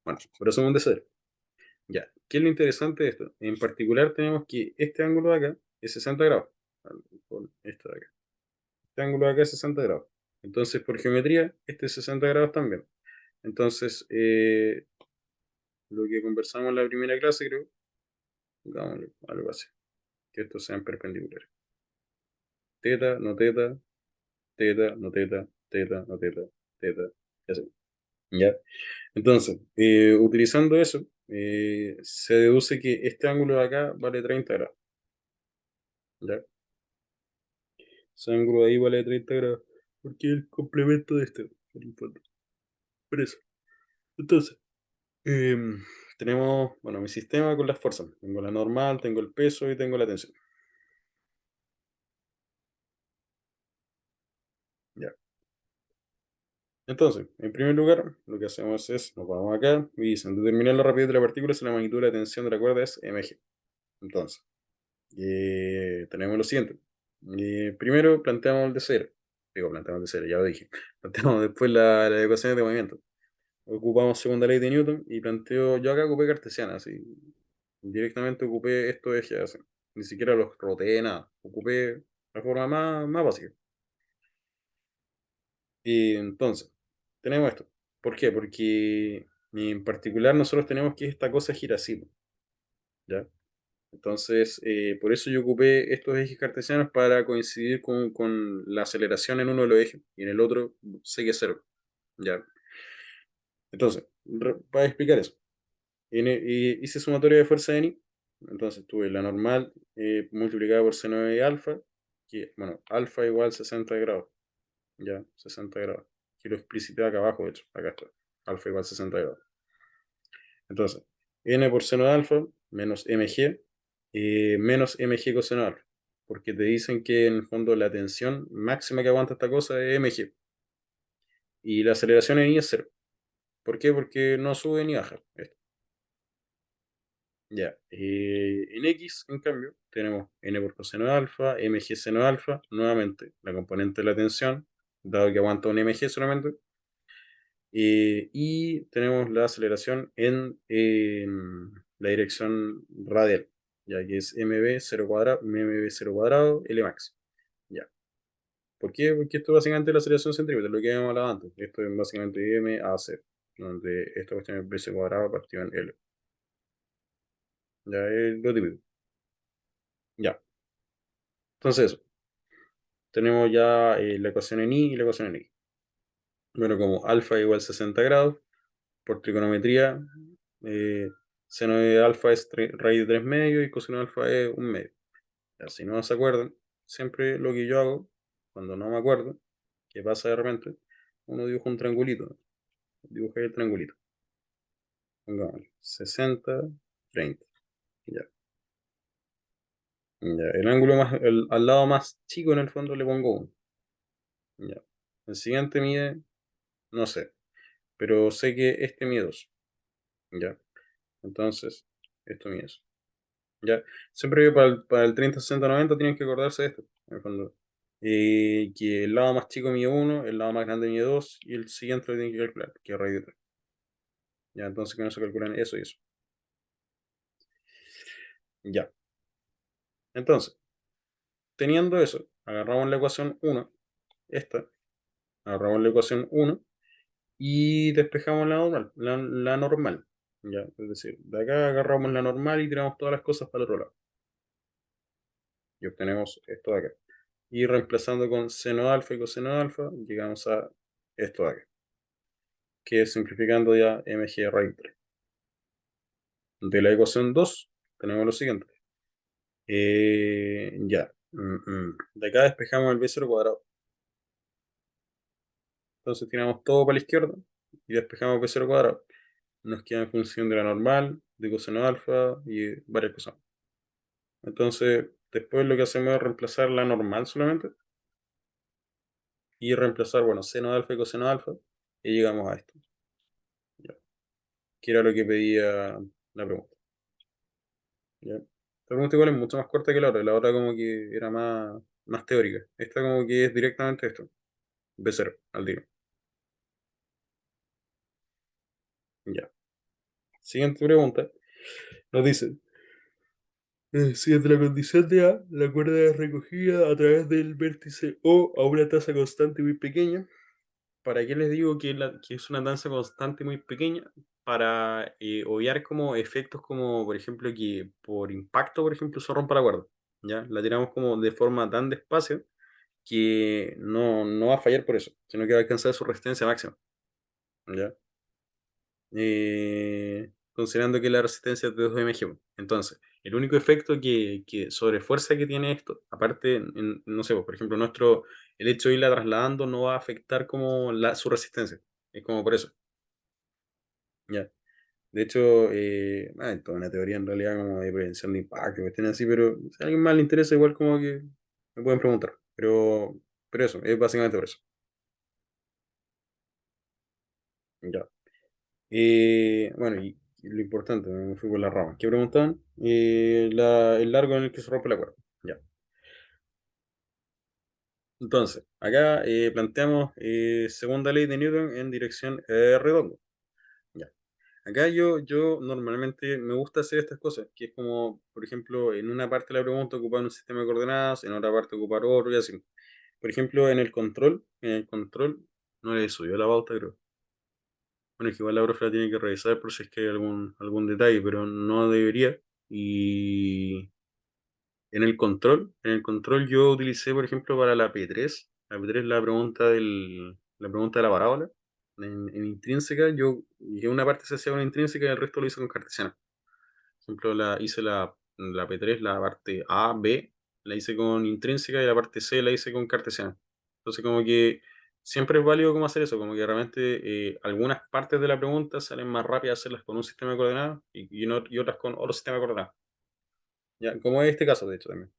Bueno, por eso es un deseo. Ya, ¿qué es lo interesante de esto? En particular tenemos que este ángulo de acá es 60 grados. Con esto de acá. Este ángulo de acá es 60 grados. Entonces, por geometría, este es 60 grados también. Entonces, lo que conversamos en la primera clase, creo, hagámoslo algo así, que estos sean perpendiculares. Teta, no teta, teta, no teta, teta, no teta, teta, y así. ¿Ya? Entonces, utilizando eso, se deduce que este ángulo de acá vale 30 grados. ¿Ya? Ese ángulo de ahí vale 30 grados. Porque es el complemento de este, por el fondo. Por eso. Entonces, em, tenemos, bueno, mi sistema con las fuerzas. Tengo la normal, tengo el peso y tengo la tensión. Ya. Entonces, en primer lugar, lo que hacemos es, nos vamos acá y dicen, determinar la rapidez de la partícula si la magnitud de la tensión de la cuerda es mg. Entonces, Tenemos lo siguiente. Primero planteamos el de cero. Digo, planteamos el de cero, ya lo dije. Planteamos después las ecuaciones de movimiento. Ocupamos segunda ley de Newton y planteo, yo acá ocupé cartesiana, así. Directamente ocupé estos ejes, así. Ni siquiera los roteé, nada. Ocupé la forma más básica. Y entonces, tenemos esto. ¿Por qué? Porque en particular nosotros tenemos que esta cosa gira así, po, ¿ya? Entonces, por eso yo ocupé estos ejes cartesianos para coincidir con la aceleración en uno de los ejes y en el otro sé que es cero. ¿Ya? Entonces, para explicar eso, hice sumatoria de fuerza de Ni, entonces tuve la normal multiplicada por seno de alfa, que, bueno, alfa igual 60 grados, ya, 60 grados. Que lo explicité acá abajo, de hecho, acá está, alfa igual 60 grados. Entonces, n por seno de alfa menos mg menos mg coseno de alfa. Porque te dicen que en el fondo la tensión máxima que aguanta esta cosa es mg. Y la aceleración en i es cero. ¿Por qué? Porque no sube ni baja. Esto. Ya. En x, en cambio, tenemos n por coseno de alfa, mg seno de alfa, nuevamente la componente de la tensión, dado que aguanta un mg solamente. Y tenemos la aceleración en la dirección radial, ya que es mv 0 cuadrado, L max. Ya. ¿Por qué? Porque esto básicamente es la aceleración centrípeta, lo que habíamos hablado antes. Esto es básicamente m a c, donde esta cuestión es v cuadrado partido en L. Ya es lo típico. Ya. Entonces eso. Tenemos ya la ecuación en I y la ecuación en X. Bueno, como alfa igual 60 grados, por trigonometría, eh, seno de alfa es raíz de 3 medios y coseno de alfa es un medio. Ya, si no se acuerdan, siempre lo que yo hago, cuando no me acuerdo, que pasa de repente, uno dibuja un triangulito. Dibuja el triangulito. Pongámosle 60, 30. Ya. Ya. El ángulo más, al lado más chico en el fondo le pongo 1. Ya. El siguiente mide, no sé, pero sé que este mide 2. Ya. Entonces, esto mide eso. Ya, siempre para el 30, 60, 90 tienen que acordarse de esto, en el fondo. Que el lado más chico mide 1, el lado más grande mide 2 y el siguiente lo tienen que calcular, que es raíz de 3. Ya, entonces con eso calculan eso y eso. Ya, entonces, teniendo eso, agarramos la ecuación 1, esta, agarramos la ecuación 1 y despejamos la normal, la normal. Ya, es decir, de acá agarramos la normal y tiramos todas las cosas para el otro lado. Y obtenemos esto de acá. Y reemplazando con seno de alfa y coseno de alfa, llegamos a esto de acá, que es simplificando ya mg raíz 3. De la ecuación 2 tenemos lo siguiente. Ya. De acá despejamos el b0 cuadrado. Entonces tiramos todo para la izquierda y despejamos b0 cuadrado. Nos queda en función de la normal, de coseno de alfa y varias cosas. Entonces, después lo que hacemos es reemplazar la normal solamente y reemplazar, bueno, seno de alfa y coseno de alfa y llegamos a esto. Ya. Que era lo que pedía la pregunta. ¿Ya? La pregunta igual es mucho más corta que la otra como que era más teórica. Esta como que es directamente esto, B0 al tiro. Ya. Siguiente pregunta. Nos dice, siguiente la condición de A, la cuerda es recogida a través del vértice O a una tasa constante muy pequeña. ¿Para qué les digo que es una tasa constante muy pequeña? Para obviar como efectos como, por ejemplo, que por impacto, por ejemplo, se rompa la cuerda. ¿Ya? La tiramos como de forma tan despacio que no va a fallar por eso, sino que va a alcanzar su resistencia máxima. ¿Ya? Considerando que la resistencia es de 2 mg. Entonces, el único efecto que sobre fuerza que tiene esto, aparte, no sé, pues, por ejemplo, el hecho de irla trasladando no va a afectar como su resistencia. Es como por eso. ¿Ya? De hecho, hay toda una teoría en realidad como de prevención de impacto, cuestiones así, pero si a alguien más le interesa, igual como que me pueden preguntar. Pero eso, es básicamente por eso. Ya. Bueno, lo importante, me fui por la rama. ¿Qué preguntaban? El largo en el que se rompe la cuerda. Ya. Entonces, acá planteamos segunda ley de Newton en dirección redondo. Ya. Acá yo normalmente me gusta hacer estas cosas, que es como, por ejemplo, en una parte de la pregunta ocupar un sistema de coordenadas, en otra parte ocupar otro y así. Por ejemplo, en el control no le subió la pauta, creo. Bueno, es que igual la profe la tiene que revisar por si es que hay algún detalle, pero no debería. Y en el control yo utilicé, por ejemplo, para la P3 la pregunta de la parábola. En intrínseca, y una parte se hacía con intrínseca y el resto lo hice con cartesiana. Por ejemplo, hice la P3, la parte A, B, la hice con intrínseca y la parte C la hice con cartesiana. Entonces, como que siempre es válido cómo hacer eso, como que realmente algunas partes de la pregunta salen más rápidas hacerlas con un sistema de coordenadas y otras con otro sistema de coordenadas. ¿Ya? Como es este caso, de hecho, también.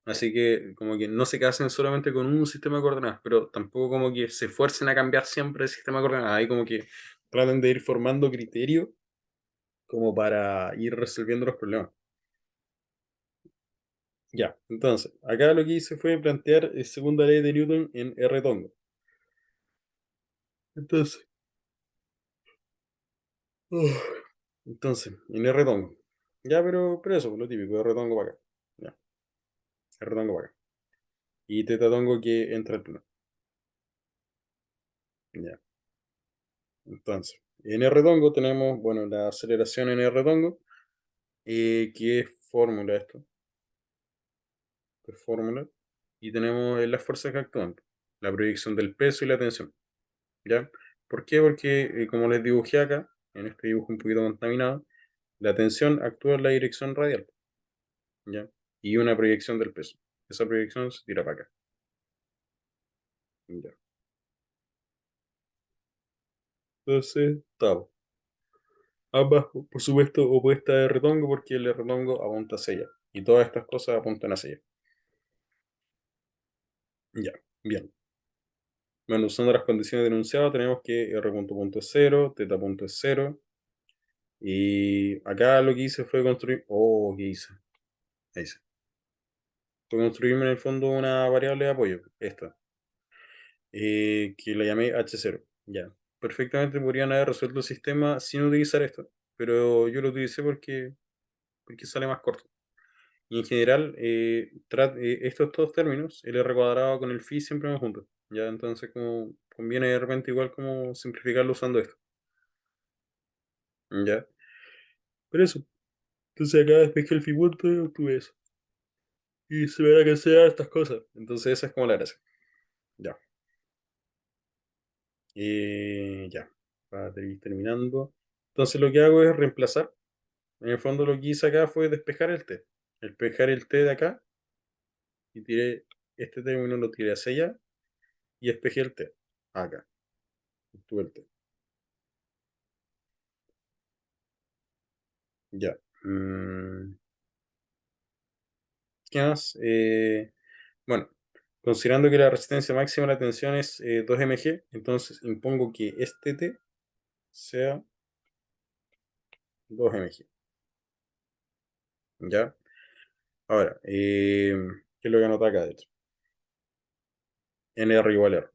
Así que como que no se casen solamente con un sistema de coordenadas, pero tampoco como que se esfuercen a cambiar siempre el sistema de coordenadas. Ahí como que traten de ir formando criterios como para ir resolviendo los problemas. Ya, entonces, acá lo que hice fue plantear segunda ley de Newton en R tongo. Entonces, uf, entonces, en R tongo. Ya, pero eso, lo típico, R tongo para acá. Ya, R tongo para acá. Y teta tongo que entra al plano. Ya, entonces, en R tongo tenemos, bueno, la aceleración en R tongo, que es fórmula esto, que es fórmula. Y tenemos las fuerzas que actúan, la proyección del peso y la tensión. ¿Ya? ¿Por qué? Porque, como les dibujé acá, en este dibujo un poquito contaminado, la tensión actúa en la dirección radial, ¿ya? Y una proyección del peso. Esa proyección se tira para acá, ¿ya? Entonces, estamos. Ambas, por supuesto, opuestas de retongo porque el retongo apunta hacia allá. Y todas estas cosas apuntan hacia allá. Ya, bien. Bueno, usando las condiciones de enunciado, tenemos que R punto es cero, teta punto es cero. Y acá lo que hice fue construir. Oh, ¿qué hice? Ahí hice. Fue construirme en el fondo una variable de apoyo, esta, que la llamé H0. Ya. Perfectamente podrían haber resuelto el sistema sin utilizar esto, pero yo lo utilicé porque sale más corto. Y en general, estos dos términos, el R cuadrado con el phi, siempre van juntos. Ya, entonces como conviene de repente igual como simplificarlo usando esto. Ya. Pero eso. Entonces acá despejé el phi punto y obtuve eso. Y se verá que sea estas cosas. Entonces esa es como la gracia. Ya. Ya, para ir terminando. Entonces lo que hago es reemplazar. En el fondo lo que hice acá fue despejar el T. Despejar el T de acá y tiré este término, lo tiré hacia allá y despejé el T. Acá, tuve el T. Ya. ¿Qué más? Bueno, considerando que la resistencia máxima a la tensión es 2 mg, entonces impongo que este T sea 2 mg. ¿Ya? Ahora, ¿qué es lo que anota acá, de hecho? NR igual a R.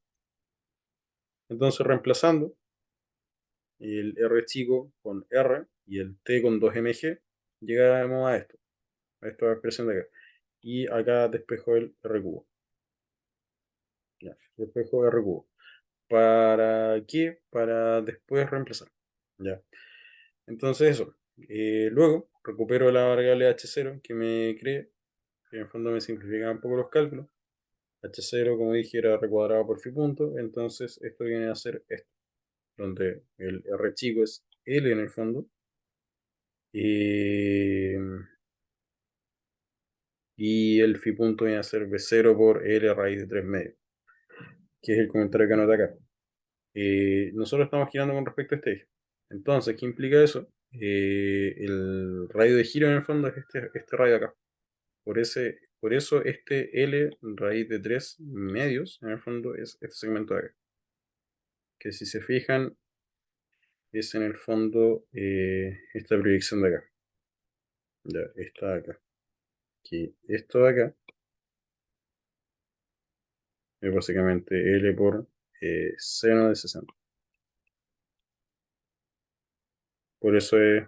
Entonces, reemplazando el R chico con R y el T con 2 mg, llegamos a esta expresión de acá. Y acá despejo el R cubo. Ya, despejo R cubo. ¿Para qué? Para después reemplazar. Ya. Entonces eso. Luego recupero la variable H0 que me creé, que en el fondo me simplifica un poco los cálculos. H0, como dije, era R cuadrado por phi punto. Entonces esto viene a ser esto, donde el R chico es L en el fondo. Eh, y el phi punto viene a ser B0 por L raíz de 3 medios, que es el comentario que anota acá. Nosotros estamos girando con respecto a este eje. Entonces, ¿qué implica eso? El radio de giro en el fondo es este radio acá. Por eso este L raíz de 3 medios en el fondo es este segmento de acá. Que si se fijan, es en el fondo esta proyección de acá. Ya, esta de acá. Que esto de acá es básicamente L por seno de 60. Por eso es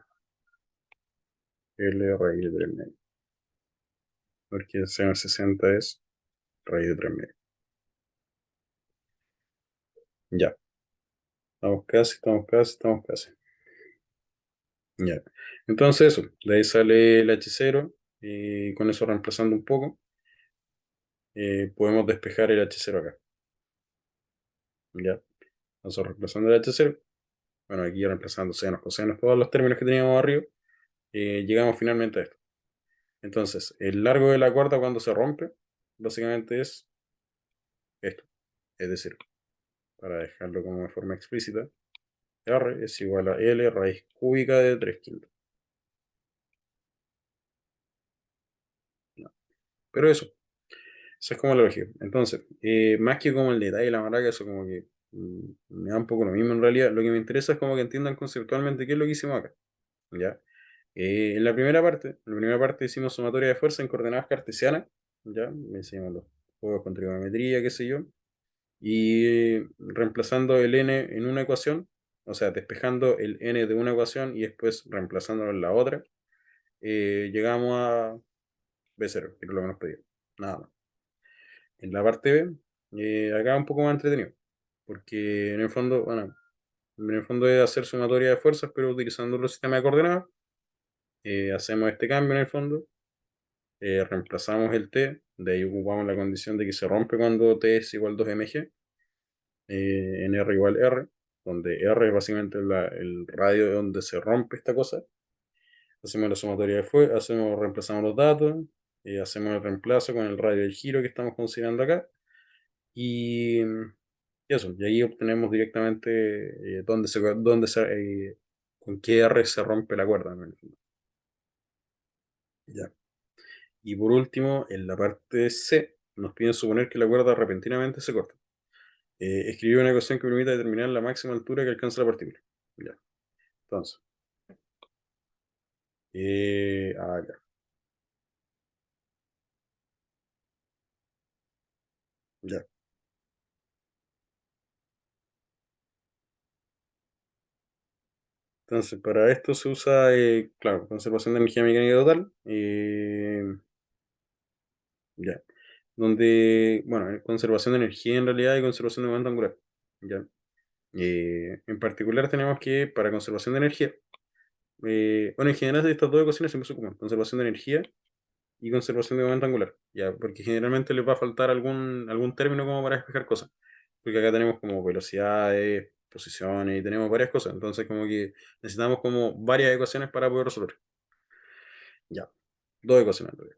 L raíz de 3 medio. Porque el seno de 60 es raíz de 3 medio. Ya, estamos casi, estamos casi, estamos casi. Ya. Entonces eso, de ahí sale el H0 y con eso reemplazando un poco, podemos despejar el H0 acá. Ya, entonces reemplazando el H0, bueno, aquí reemplazando senos, cosenos, todos los términos que teníamos arriba, llegamos finalmente a esto. Entonces, el largo de la cuerda cuando se rompe, básicamente es esto. Es decir, para dejarlo como de forma explícita, R es igual a L raíz cúbica de 3 quintos. No. Pero eso es como la lógica. Entonces, más que como el detalle de la maraca, eso como que me da un poco lo mismo en realidad. Lo que me interesa es como que entiendan conceptualmente qué es lo que hicimos acá. ¿Ya? En la primera parte hicimos sumatoria de fuerza en coordenadas cartesianas. ¿Ya? Hicimos los juegos con trigonometría, qué sé yo. Y reemplazando el n en una ecuación, o sea, despejando el n de una ecuación y después reemplazándolo en la otra, llegamos a B0, que es lo que nos pedía. Nada más. En la parte B, acá un poco más entretenido, porque en el fondo, bueno, en el fondo es hacer sumatoria de fuerzas, pero utilizando los sistemas de coordenadas. Hacemos este cambio en el fondo, reemplazamos el t, de ahí ocupamos la condición de que se rompe cuando t es igual a 2mg, en r igual r, donde r es básicamente el radio donde se rompe esta cosa. Hacemos la sumatoria de fuerzas, reemplazamos los datos, hacemos el reemplazo con el radio del giro que estamos considerando acá. Y eso, y ahí obtenemos directamente con qué R se rompe la cuerda, ¿no? Ya. Y por último, en la parte C, nos piden suponer que la cuerda repentinamente se corta. Escribir una ecuación que permita determinar la máxima altura que alcanza la partícula. Ya. Entonces, acá. Ya. Entonces, para esto se usa, claro, conservación de energía mecánica total. Ya. Donde, bueno, conservación de energía en realidad y conservación de momento angular. Ya. En particular tenemos que, para conservación de energía, bueno, en general estas dos ecuaciones siempre son comunes, conservación de energía y conservación de momento angular, ya, porque generalmente les va a faltar algún término como para despejar cosas, porque acá tenemos como velocidades, posiciones y tenemos varias cosas, entonces como que necesitamos como varias ecuaciones para poder resolver. Ya, dos ecuaciones en realidad.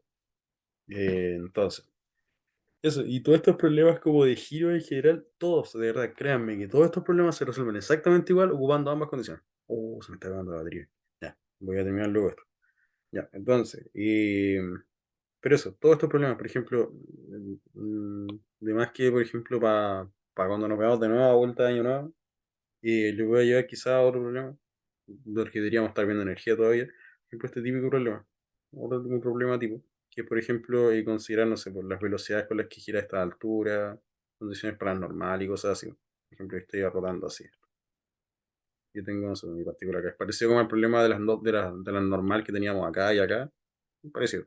Entonces, eso, y todos estos problemas como de giro en general, todos, de verdad, créanme que todos estos problemas se resuelven exactamente igual ocupando ambas condiciones. Oh, se me está acabando la batería. Ya, voy a terminar luego esto. Ya, entonces, pero eso, todos estos problemas, por ejemplo, de más que, por ejemplo, para cuando nos veamos de nuevo a vuelta de año nuevo, le voy a llevar quizá a otro problema, del que deberíamos estar viendo energía todavía, por ejemplo, este típico problema, otro tipo de problema tipo, que es, por ejemplo, considerar, no sé, por las velocidades con las que gira a esta altura, condiciones paranormales y cosas así. Por ejemplo, estoy rotando así. Yo tengo, no sé, mi partícula acá. Es parecido como el problema de las normal que teníamos acá y acá. Parecido.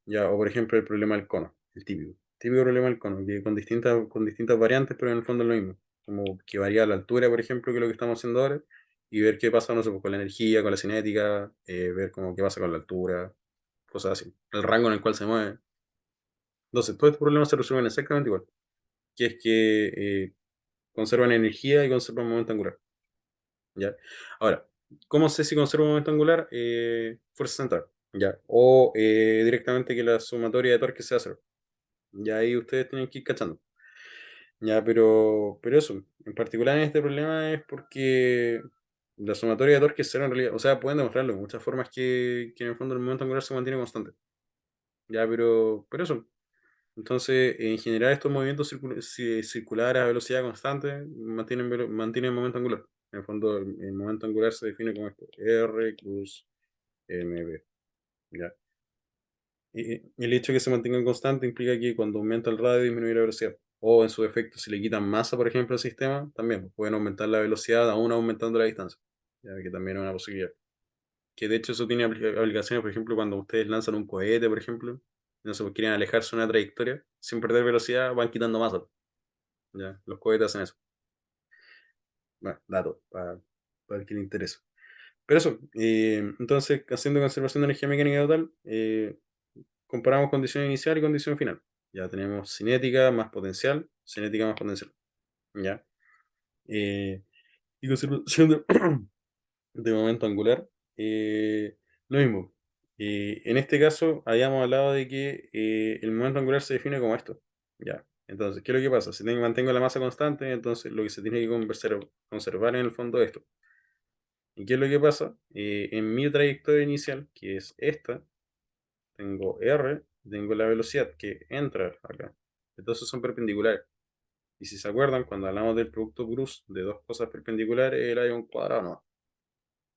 Ya, o por ejemplo el problema del cono, el típico. Típico problema del cono, que con distintas variantes, pero en el fondo es lo mismo. Como que varía la altura, por ejemplo, que lo que estamos haciendo ahora, y ver qué pasa, no sé, pues, con la energía, con la cinética, ver como qué pasa con la altura, cosas así. El rango en el cual se mueve. Entonces, todos estos problemas se resuelven exactamente igual. Que es que conservan energía y conservan momento angular. ¿Ya? Ahora, ¿cómo sé si conservo un momento angular? Fuerza central, ¿ya? O directamente que la sumatoria de torque sea cero. Ya ahí ustedes tienen que ir cachando. Ya, pero eso, en particular en este problema es porque la sumatoria de torque es cero en realidad. O sea, pueden demostrarlo de muchas formas que en el fondo el momento angular se mantiene constante. Ya, pero eso. Entonces, en general, estos movimientos circulares a velocidad constante mantienen el momento angular. En el fondo, el momento angular se define como esto, R cruz mb. ¿Ya? Y el hecho de que se mantenga constante implica que cuando aumenta el radio disminuye la velocidad. O en su defecto, si le quitan masa, por ejemplo, al sistema, también pues, pueden aumentar la velocidad aún aumentando la distancia. Ya que también es una posibilidad. Que de hecho eso tiene aplicaciones, por ejemplo, cuando ustedes lanzan un cohete, por ejemplo, no sé, pues, quieren alejarse una trayectoria, sin perder velocidad, van quitando masa. Ya, los cohetes hacen eso. Bueno, dato, para el que le interesa. Pero eso, entonces, haciendo conservación de energía mecánica total, comparamos condición inicial y condición final. Ya tenemos cinética más potencial. ¿Ya? Eh, y conservación de momento angular, lo mismo. En este caso, habíamos hablado de que el momento angular se define como esto. ¿Ya? Entonces, ¿qué es lo que pasa? Si mantengo la masa constante, entonces lo que se tiene que conservar en el fondo es esto. ¿Y qué es lo que pasa? En mi trayectoria inicial, que es esta, tengo R, tengo la velocidad que entra acá. Entonces son perpendiculares. Y si se acuerdan, cuando hablamos del producto cruz de dos cosas perpendiculares, era un cuadrado, no.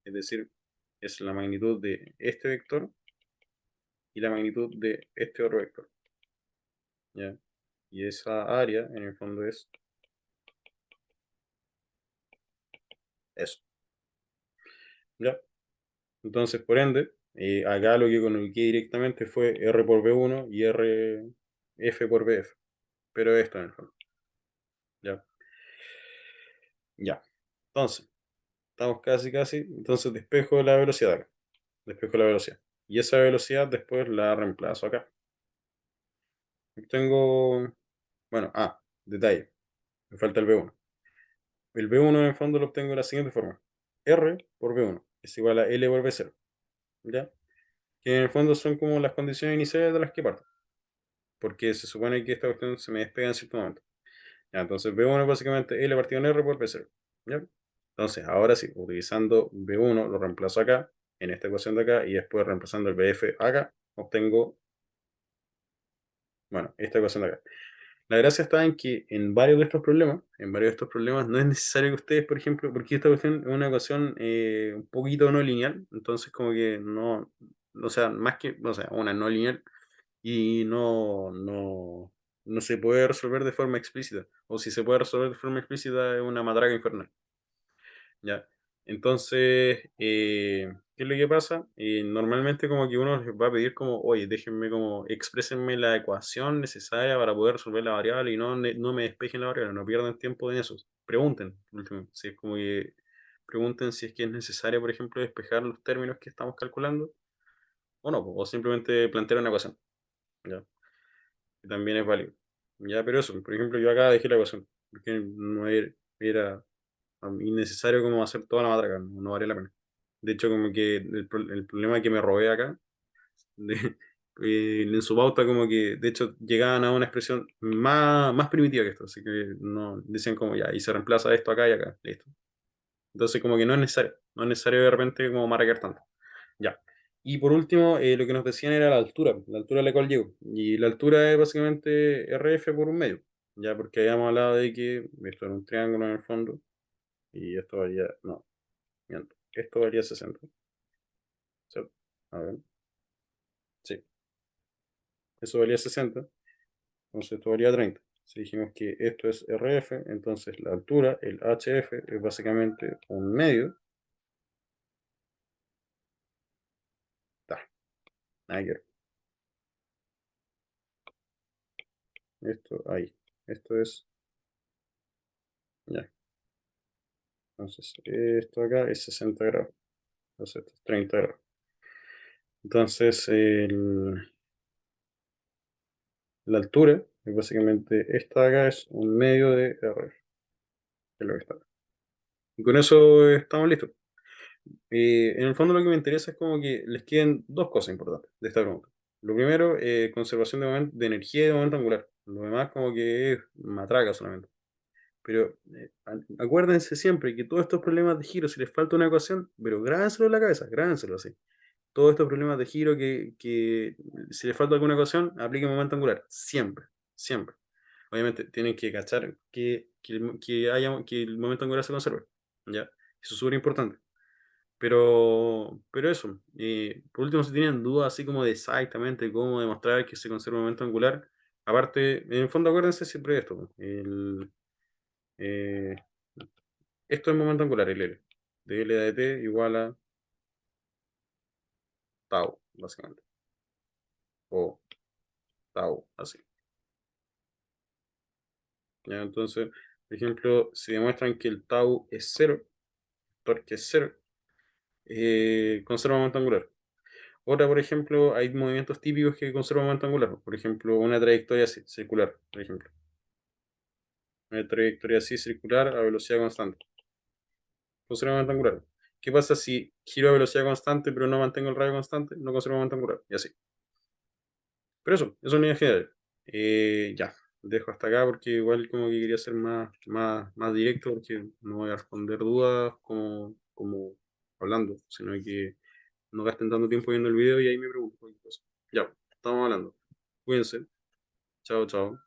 Es decir, es la magnitud de este vector y la magnitud de este otro vector. ¿Ya? Y esa área, en el fondo, es eso. ¿Ya? Entonces, por ende, acá lo que comuniqué directamente fue R por B1 y R F por BF. Pero esto en el fondo. ¿Ya? Ya. Entonces, estamos casi. Entonces despejo la velocidad acá. Despejo la velocidad. Y esa velocidad después la reemplazo acá. Tengo, bueno, detalle. Me falta el B1. El B1 en el fondo lo obtengo de la siguiente forma. R por B1 es igual a L por B0. ¿Ya? Que en el fondo son como las condiciones iniciales de las que parto. Porque se supone que esta cuestión se me despega en cierto momento. Ya, entonces B1 es básicamente L partido en R por B0. ¿Ya? Entonces, ahora sí, utilizando B1 lo reemplazo acá, en esta ecuación de acá, y después reemplazando el BF acá, obtengo, bueno, esta ecuación de acá. La gracia está en que en varios de estos problemas, no es necesario que ustedes, por ejemplo, porque esta cuestión es una ecuación un poquito no lineal, entonces como que no, o sea, más que, o sea, una no lineal y no se puede resolver de forma explícita, o si se puede resolver de forma explícita es una matraca infernal. ¿Ya? Entonces, ¿qué es lo que pasa? Normalmente como que uno les va a pedir como, oye, déjenme como, exprésenme la ecuación necesaria para poder resolver la variable y no me despejen la variable, no pierdan tiempo en eso. Pregunten, por último, si es como que pregunten si es que es necesario, por ejemplo, despejar los términos que estamos calculando o no, o simplemente plantear una ecuación, ¿ya? Que también es válido. Ya, pero eso, por ejemplo, yo acá dejé la ecuación, porque no era innecesario como hacer toda la matraca, no vale la pena. De hecho, como que el problema que me robé acá, de, en su pauta como que, de hecho, llegaban a una expresión más primitiva que esto, así que no decían como ya, y se reemplaza esto acá y acá, listo. Entonces, como que no es necesario de repente como marcar tanto. Ya. Y por último, lo que nos decían era la altura a la cual llego. Y la altura es básicamente RF por un medio, ya, porque habíamos hablado de que esto era un triángulo en el fondo, y esto varía, no, miento, esto valía 60. ¿Cierto? A ver, sí, eso valía 60, entonces esto valía 30. Si dijimos que esto es RF, entonces la altura, el HF, es básicamente un medio. Nada que ver. Esto ahí. Esto es, ya. Entonces, esto acá es 60 grados. Entonces, esto es 30 grados. Entonces, la altura, es básicamente esta de acá es un medio de RF, que es lo que está acá. Y con eso estamos listos. En el fondo lo que me interesa es como que les queden dos cosas importantes de esta pregunta. Lo primero, conservación de energía y de momento angular. Lo demás como que es matraca solamente. Pero acuérdense siempre que todos estos problemas de giro, si les falta una ecuación, pero grábenselo en la cabeza, grábenselo así. Todos estos problemas de giro que si les falta alguna ecuación, apliquen momento angular. Siempre, siempre. Obviamente tienen que cachar que el momento angular se conserve. ¿Ya? Eso es súper importante. Pero eso, por último, si tienen dudas así como de exactamente cómo demostrar que se conserva el momento angular, aparte, en el fondo acuérdense siempre de esto, eh, esto es momento angular, el L. De L de T igual a tau, básicamente, o tau, así. ¿Ya? Entonces, por ejemplo, si demuestran que el tau es cero, torque es cero, conserva momento angular. Otra, por ejemplo, hay movimientos típicos que conservan momento angular. Por ejemplo, una trayectoria así, circular, por ejemplo. Una trayectoria así circular a velocidad constante. Conserva momento angular. ¿Qué pasa si giro a velocidad constante pero no mantengo el radio constante? No conservo momento angular. Y así. Pero eso es general. Ya, dejo hasta acá porque igual como que quería ser más directo porque no voy a responder dudas como hablando, sino que no gasten tanto tiempo viendo el video y ahí me pregunto cualquier cosa. Ya, estamos hablando. Cuídense. Chao, chao.